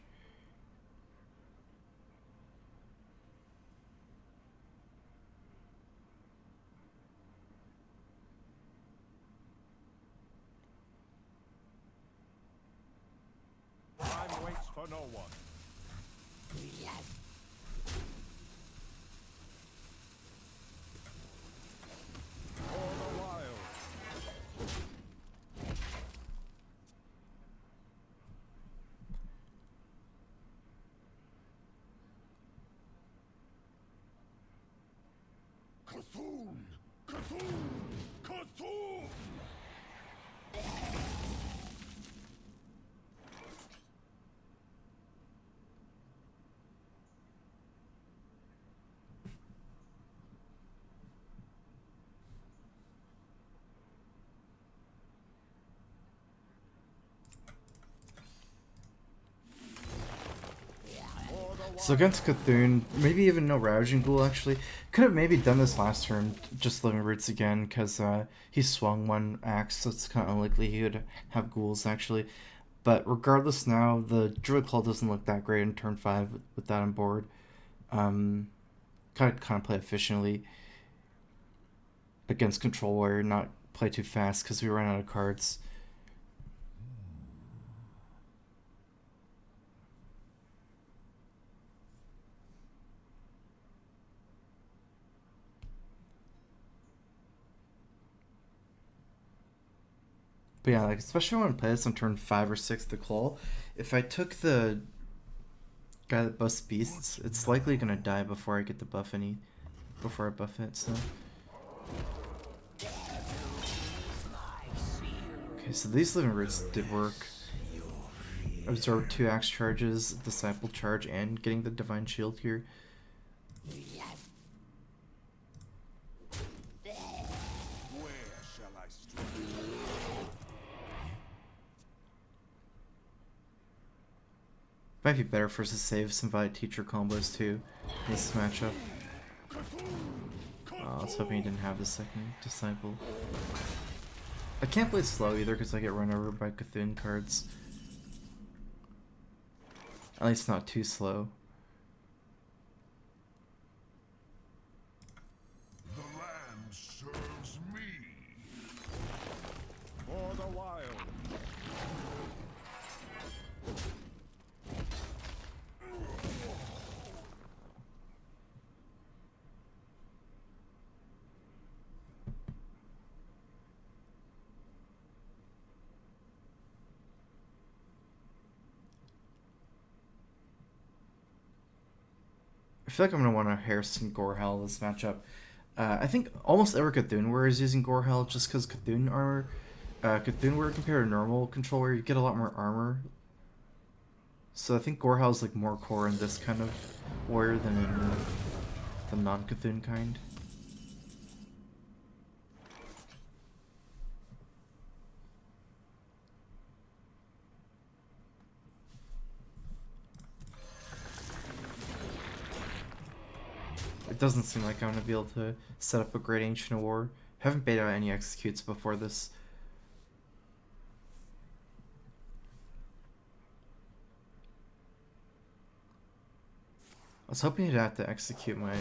Time waits for no one. For the wild. Cthulhu! Cthulhu! Cthulhu! So against Cthulhu, maybe even no Ravaging Ghoul, actually. Could have maybe done this last turn, just living roots again, because he swung 1 axe, so it's kind of unlikely he would have ghouls, actually. But regardless now, the Druid Claw doesn't look that great in turn 5 with that on board. Kind of play efficiently against Control Warrior, not play too fast, because we ran out of cards. But yeah, like especially when I play this on turn 5 or 6, the Claw, if I took the guy that buffs beasts, it's likely gonna die before I get the buff before I buff it, so. Okay, so these living roots did work. Absorb 2 axe charges, disciple charge, and getting the divine shield here. Might be better for us to save some Violet Teacher combos too in this matchup. I was hoping he didn't have the second Disciple. I can't play slow either because I get run over by Cthulhu cards. At least not too slow. The land serves me. For the wild. I feel like I'm going to want to Hearthstone Gorehell this matchup. I think almost every Cthulhu is using Gorehell just because Cthulhu armor. Cthulhu compared to normal controller, you get a lot more armor. So I think Gorehell is like more core in this kind of warrior than in the non-Cthulhu kind. It doesn't seem like I'm going to be able to set up a great Ancient War. Haven't baited out any executes before this. I was hoping he'd have to execute my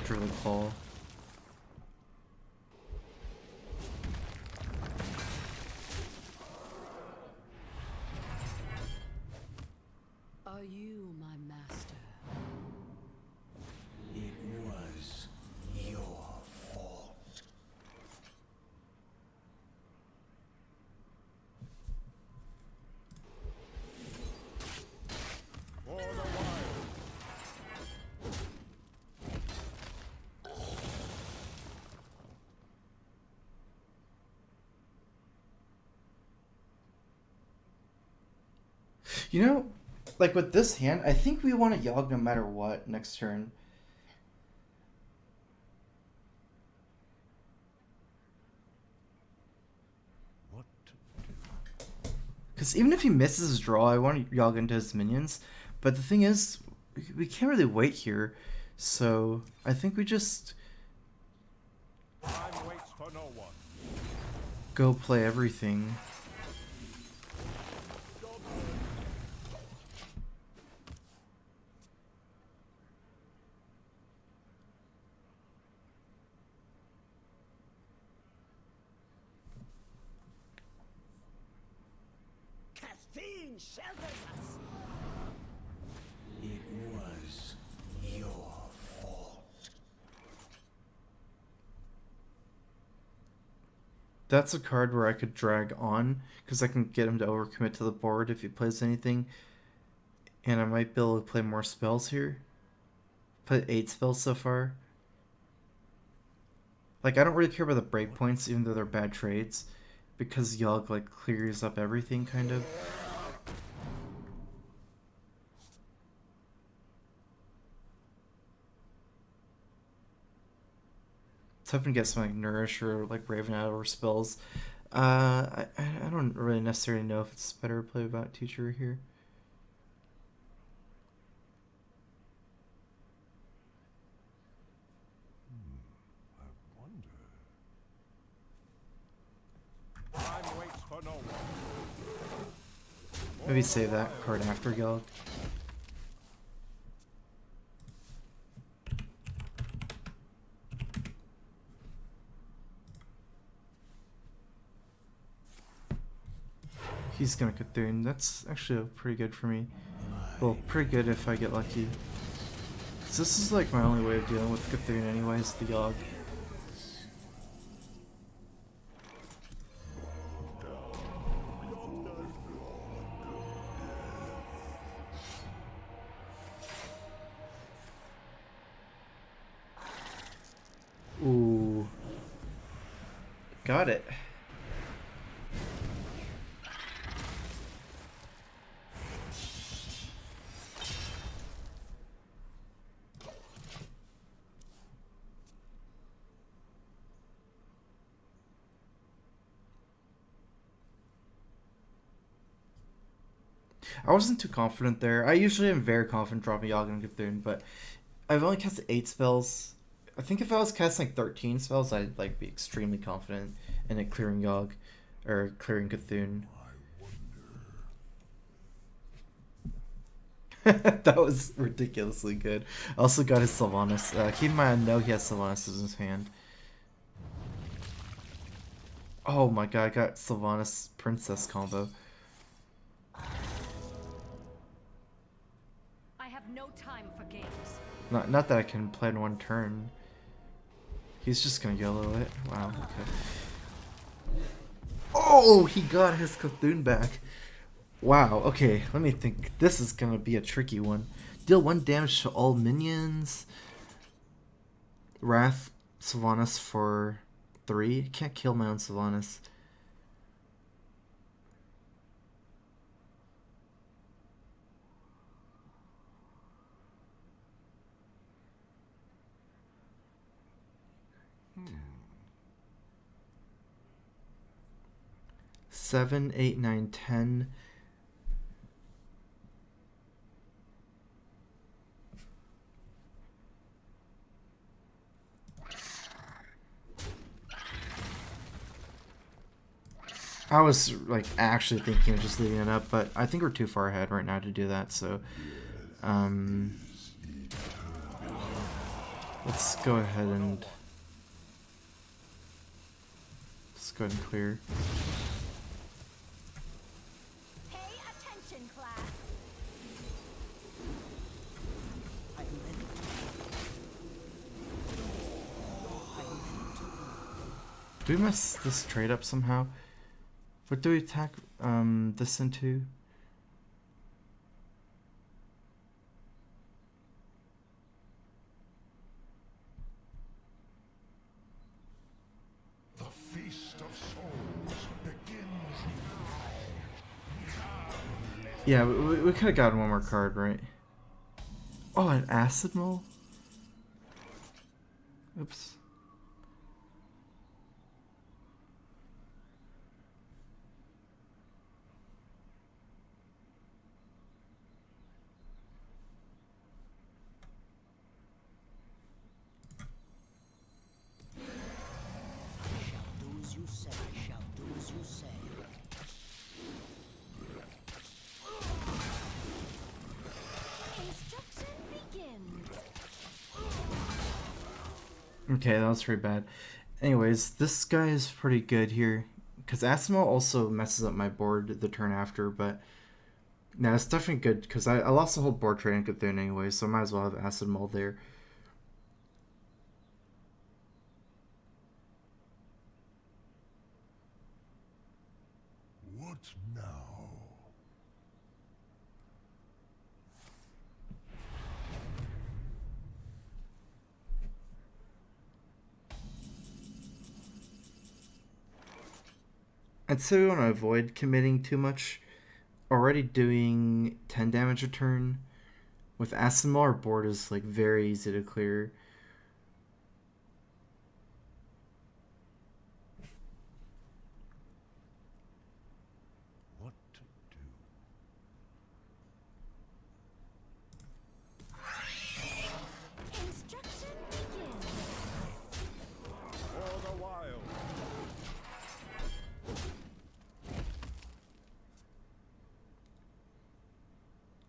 Druid Claw. Are you my master? It was your fault. For the wild. You know, like with this hand, I think we want to Yogg no matter what next turn. What to do? Because even if he misses his draw, I want to Yogg into his minions. But the thing is, we can't really wait here. So I think we just Time waits for no one. go play everything. Caffeine shelters us. It was your fault. That's a card where I could drag on, because I can get him to overcommit to the board if he plays anything. And I might be able to play more spells here. Put 8 spells so far. Like, I don't really care about the breakpoints, even though they're bad trades. Because Yogg, like, clears up everything, kind of. It's hoping to get some, like, Nourish or, like, Raven Hour spells. I don't really necessarily know if it's better to play about Teacher here. I wonder. Time waits for no one. Maybe save that card after Yogg. He's gonna Cthulhu. That's actually pretty good for me. Well, pretty good if I get lucky. 'Cause this is like my only way of dealing with Cthulhu anyways, the Yogg. Ooh. Got it. I wasn't too confident there. I usually am very confident dropping Yogg and Cthulhu, but I've only casted 8 spells. I think if I was casting like 13 spells, I'd like be extremely confident in it clearing Yogg or clearing Cthulhu. That was ridiculously good. I also got his Sylvanas. Keep in mind, I know he has Sylvanas in his hand. Oh my god, I got Sylvanas Princess combo. I have no time for games. Not that I can play in one turn. He's just gonna YOLO it. Wow, okay. Oh, he got his Cthulhu back. Wow, okay, let me think. This is gonna be a tricky one. Deal 1 damage to all minions. Wrath Sylvanas for 3. Can't kill my own Sylvanas. Seven, 8, 9, 10. I was like actually thinking of just leaving it up, but I think we're too far ahead right now to do that, so let's go ahead and clear. Pay attention, class. I am ready to. I am ready to. Do we mess this trade up somehow? What do we attack this into? The feast of souls begins now. Yeah, we could have gotten one more card, right? Oh, an acid mole? Oops. Do as you say. I shall do as you say. Instruction begins. Okay, that was pretty bad. Anyways, this guy is pretty good here. Because Asimo also messes up my board the turn after, but... yeah, it's definitely good, because I lost the whole board trade in Cthulhu anyway, so I might as well have Acid Mold there. What now? I'd say we want to avoid committing too much. Already doing 10 damage a turn. With Asimo, our board is like very easy to clear. What to do? Instruction begins. For the wild.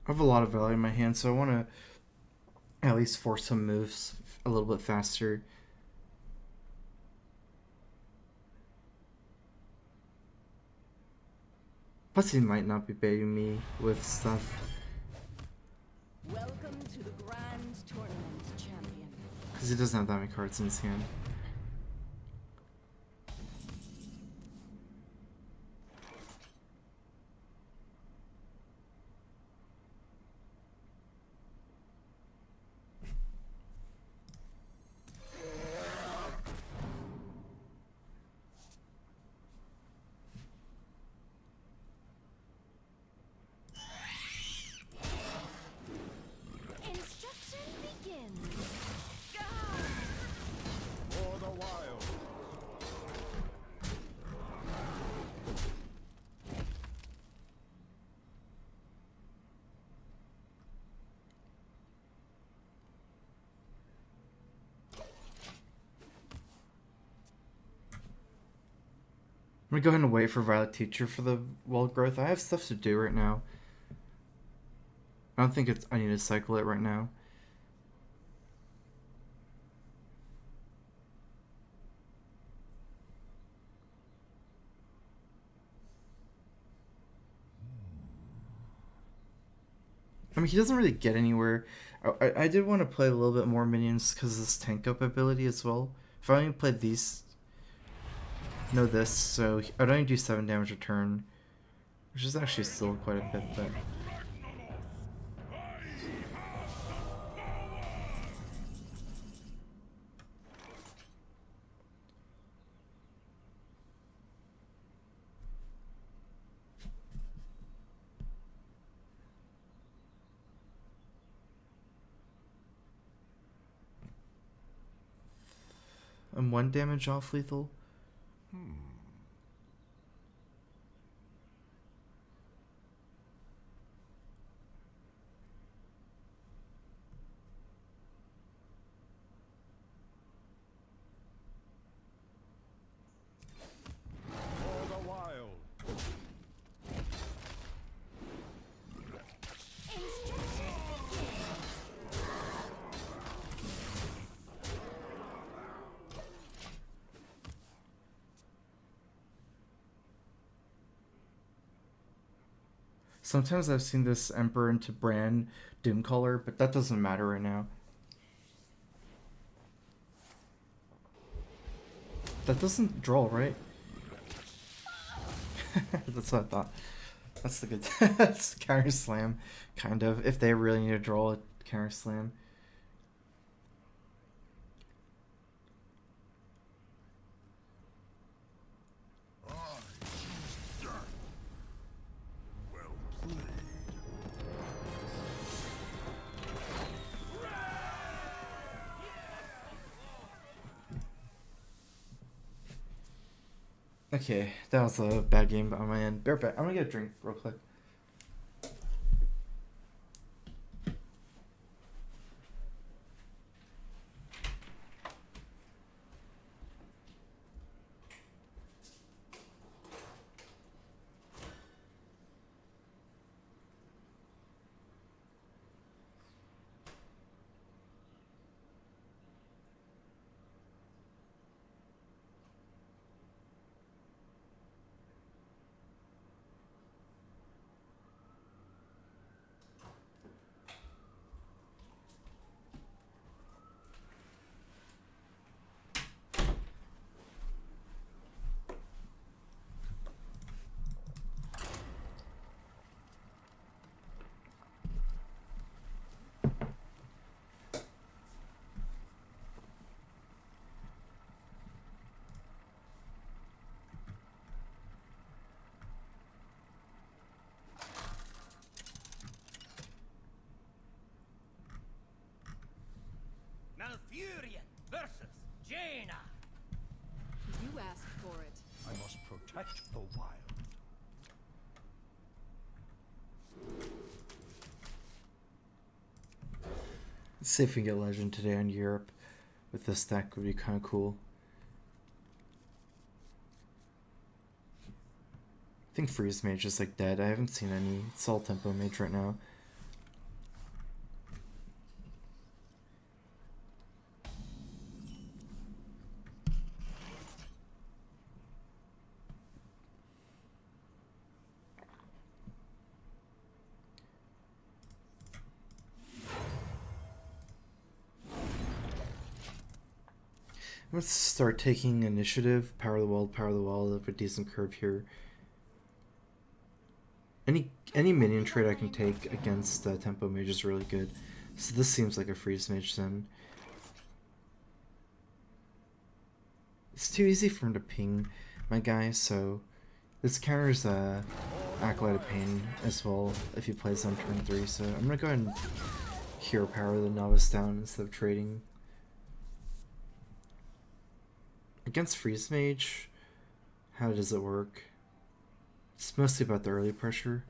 I have a lot of value in my hand, so I want to at least force some moves a little bit faster. Plus he might not be baiting me with stuff. Welcome to the Grand Tournament, champion. Because he doesn't have that many cards in his hand. Instruction begins. For gonna go ahead and wait for Violet Teacher for the wall growth. I have stuff to do right now. I don't think I need to cycle it right now. I mean, he doesn't really get anywhere. I did want to play a little bit more minions because of this tank up ability as well. If I only played these, this, so I'd only do 7 damage a turn, which is actually still quite a bit, but... I'm 1 damage off lethal. For the wild. Sometimes I've seen this Emperor into Bran Doomcaller, but that doesn't matter right now. That doesn't draw, right? That's what I thought. That's the good... That's counter slam, kind of. If they really need to draw a counter slam. Okay, that was a bad game on my end. Bear back. I'm gonna get a drink real quick. Malfurion versus Jaina. You asked for it. I must protect the wild. Let's see if we can get Legend today on Europe with this deck. Would be kind of cool. I think Freeze Mage is like dead. I haven't seen any. It's all Tempo Mage right now. Let's start taking initiative. Power the wall of a decent curve here. Any minion trade I can take against Tempo Mage is really good. So this seems like a Freeze Mage then. It's too easy for him to ping my guy, so this counters Acolyte of Pain as well if he plays on turn 3. So I'm gonna go ahead and Hero Power the Novice down instead of trading. Against Freeze Mage, how does it work? It's mostly about the early pressure.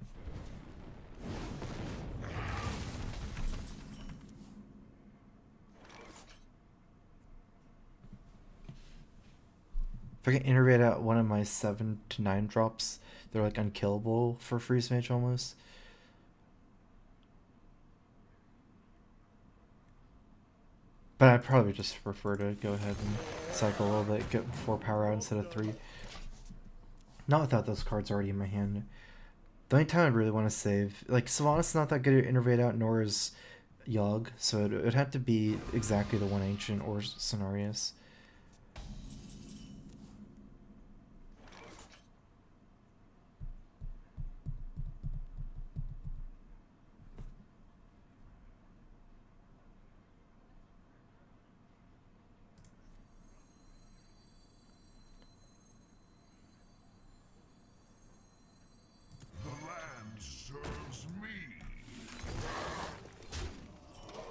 If If I can innervate out one of my 7 to 9 drops, they're like unkillable for Freeze Mage almost. But I'd probably just prefer to go ahead and cycle a little bit, get 4 power out instead of 3. Not without those cards already in my hand. The only time I really want to save, like Sylvanas not that good at innervate out, nor is Yogg, so it would have to be exactly the one Ancient or Cenarius.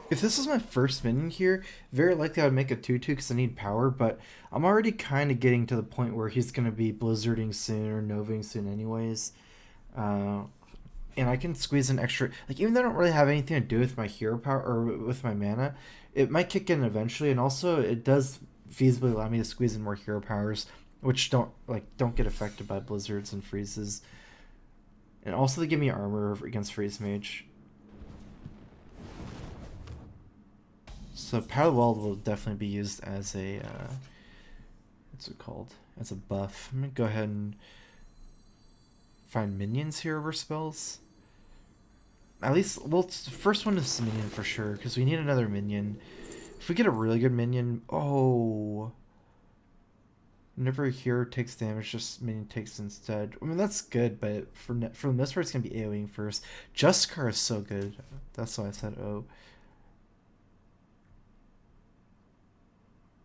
If this was my first minion here, very likely I would make a 2-2 because I need power, but I'm already kind of getting to the point where he's going to be blizzarding soon or noving soon anyways. And I can squeeze an extra, like even though I don't really have anything to do with my hero power or with my mana, it might kick in eventually, and also it does feasibly allow me to squeeze in more hero powers, which don't get affected by blizzards and freezes. And also they give me armor against Freeze Mage. So Power Weld will definitely be used as a, what's it called? As a buff. I'm going to go ahead and find minions here over spells. At least, well, the first one is minion for sure, because we need another minion. If we get a really good minion, oh. Whenever a hero takes damage, just minion takes instead. I mean, that's good, but for the most part, it's going to be AoEing first. Juskar is so good. That's why I said oh.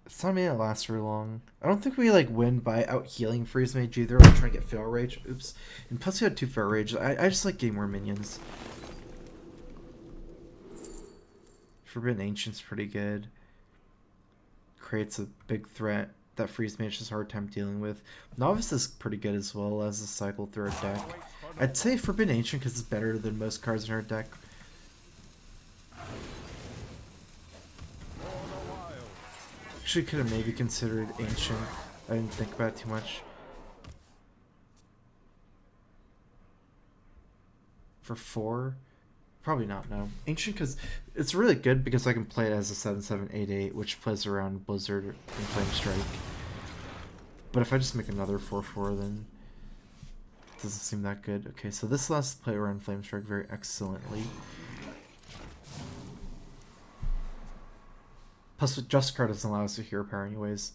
It's not gonna last very long. I don't think we like win by out healing Freeze Mage either, or trying to get Fail Rage. Oops. And plus we had 2 Fail Rage. I just like getting more minions. Forbidden Ancient's pretty good. Creates a big threat that Freeze Mage has a hard time dealing with. Novice is pretty good as well as a cycle through our deck. I'd say Forbidden Ancient because it's better than most cards in our deck. Actually could have maybe considered Ancient. I didn't think about it too much. For 4? Probably not, no. Ancient because it's really good because I can play it as a 7/7/8/8, which plays around Blizzard and Flame Strike. But if I just make another 4/4, then it doesn't seem that good. Okay, so this allows us to play around Flame Strike very excellently. Plus, Just Card doesn't allow us to hero power anyways.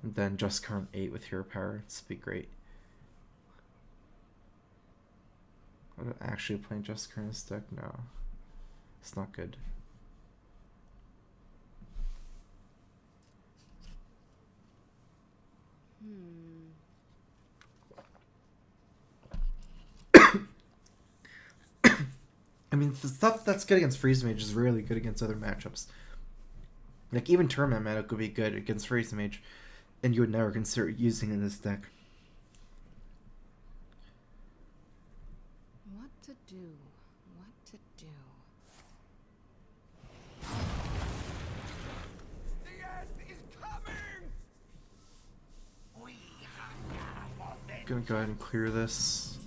And then Just Card 8 with hero power. This would be great. I'm actually playing Just Card in this deck? No. It's not good. I mean, the stuff that's good against Freeze Mage is really good against other matchups. Like, even Tournament Mana could be good against Freeze Mage, and you would never consider using it in this deck. What to do? What to do? The end is coming! We Gonna go ahead and clear this.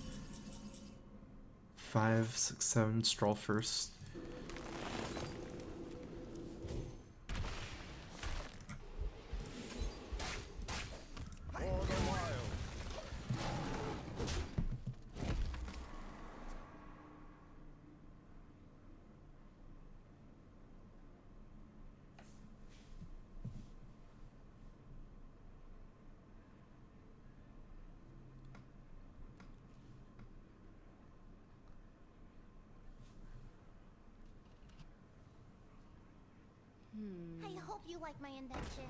5, 6, 7, Stroll first. I hope you like my invention.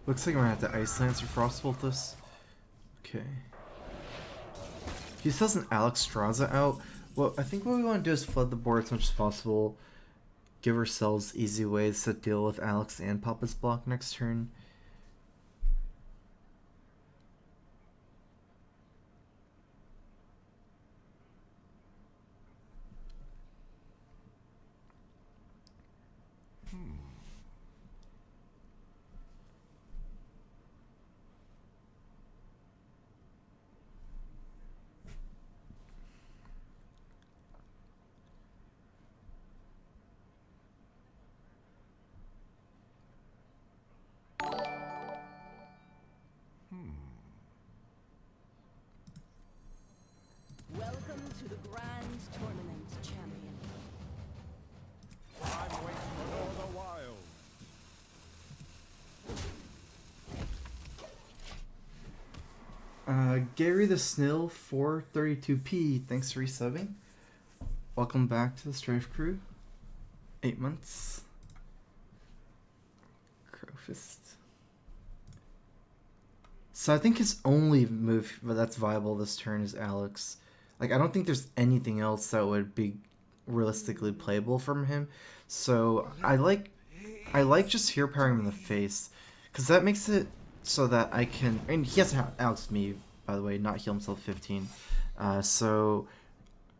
Looks like I'm gonna have to Ice Lance or Frostbolt this. Okay. He still has an Alexstrasza out. Well, I think what we want to do is flood the board as much as possible. Give ourselves easy ways to deal with Alex and Papa's block next turn. Welcome to the Grand Tournament, champion. I'm waiting for the wild. Gary the Snill 432p, thanks for resubbing. Welcome back to the Strife Crew. 8 months. Crowfist. So I think his only move that's viable this turn is Alex. Like, I don't think there's anything else that would be realistically playable from him. So I like just hero powering him in the face, because that makes it so that I can. And he has to have Alex me, by the way, not heal himself 15. So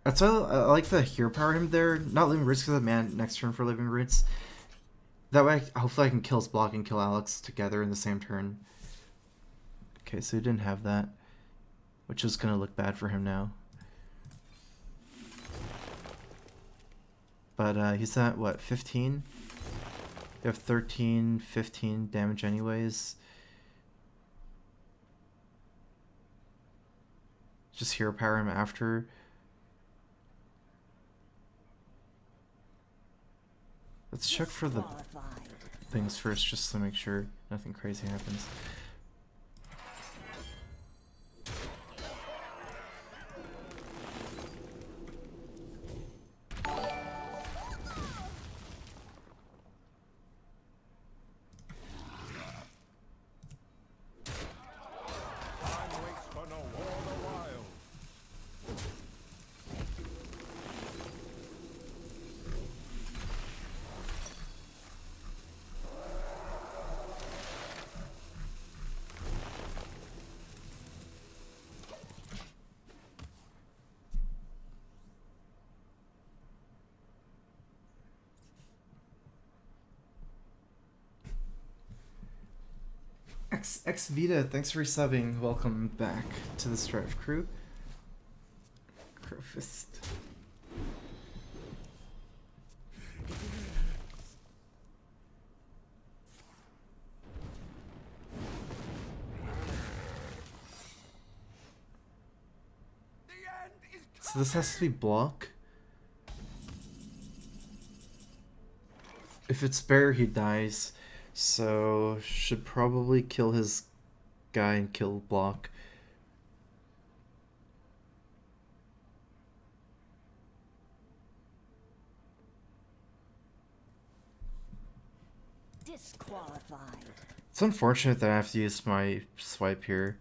that's why I like the hero power him there. Not living roots because of man next turn for living roots. That way, hopefully, I can kill his block and kill Alex together in the same turn. Okay, so he didn't have that, which is gonna look bad for him now. But he's at what, 15? You have 13, 15 damage anyways. Just hero power him after. Let's check for the things first, just to make sure nothing crazy happens. X Vita, thanks for subbing. Welcome back to the Strife Crew. Crowfist. So this has to be block. If it's bear, he dies. So should probably kill his guy and kill block. Disqualified. It's unfortunate that I have to use my swipe here.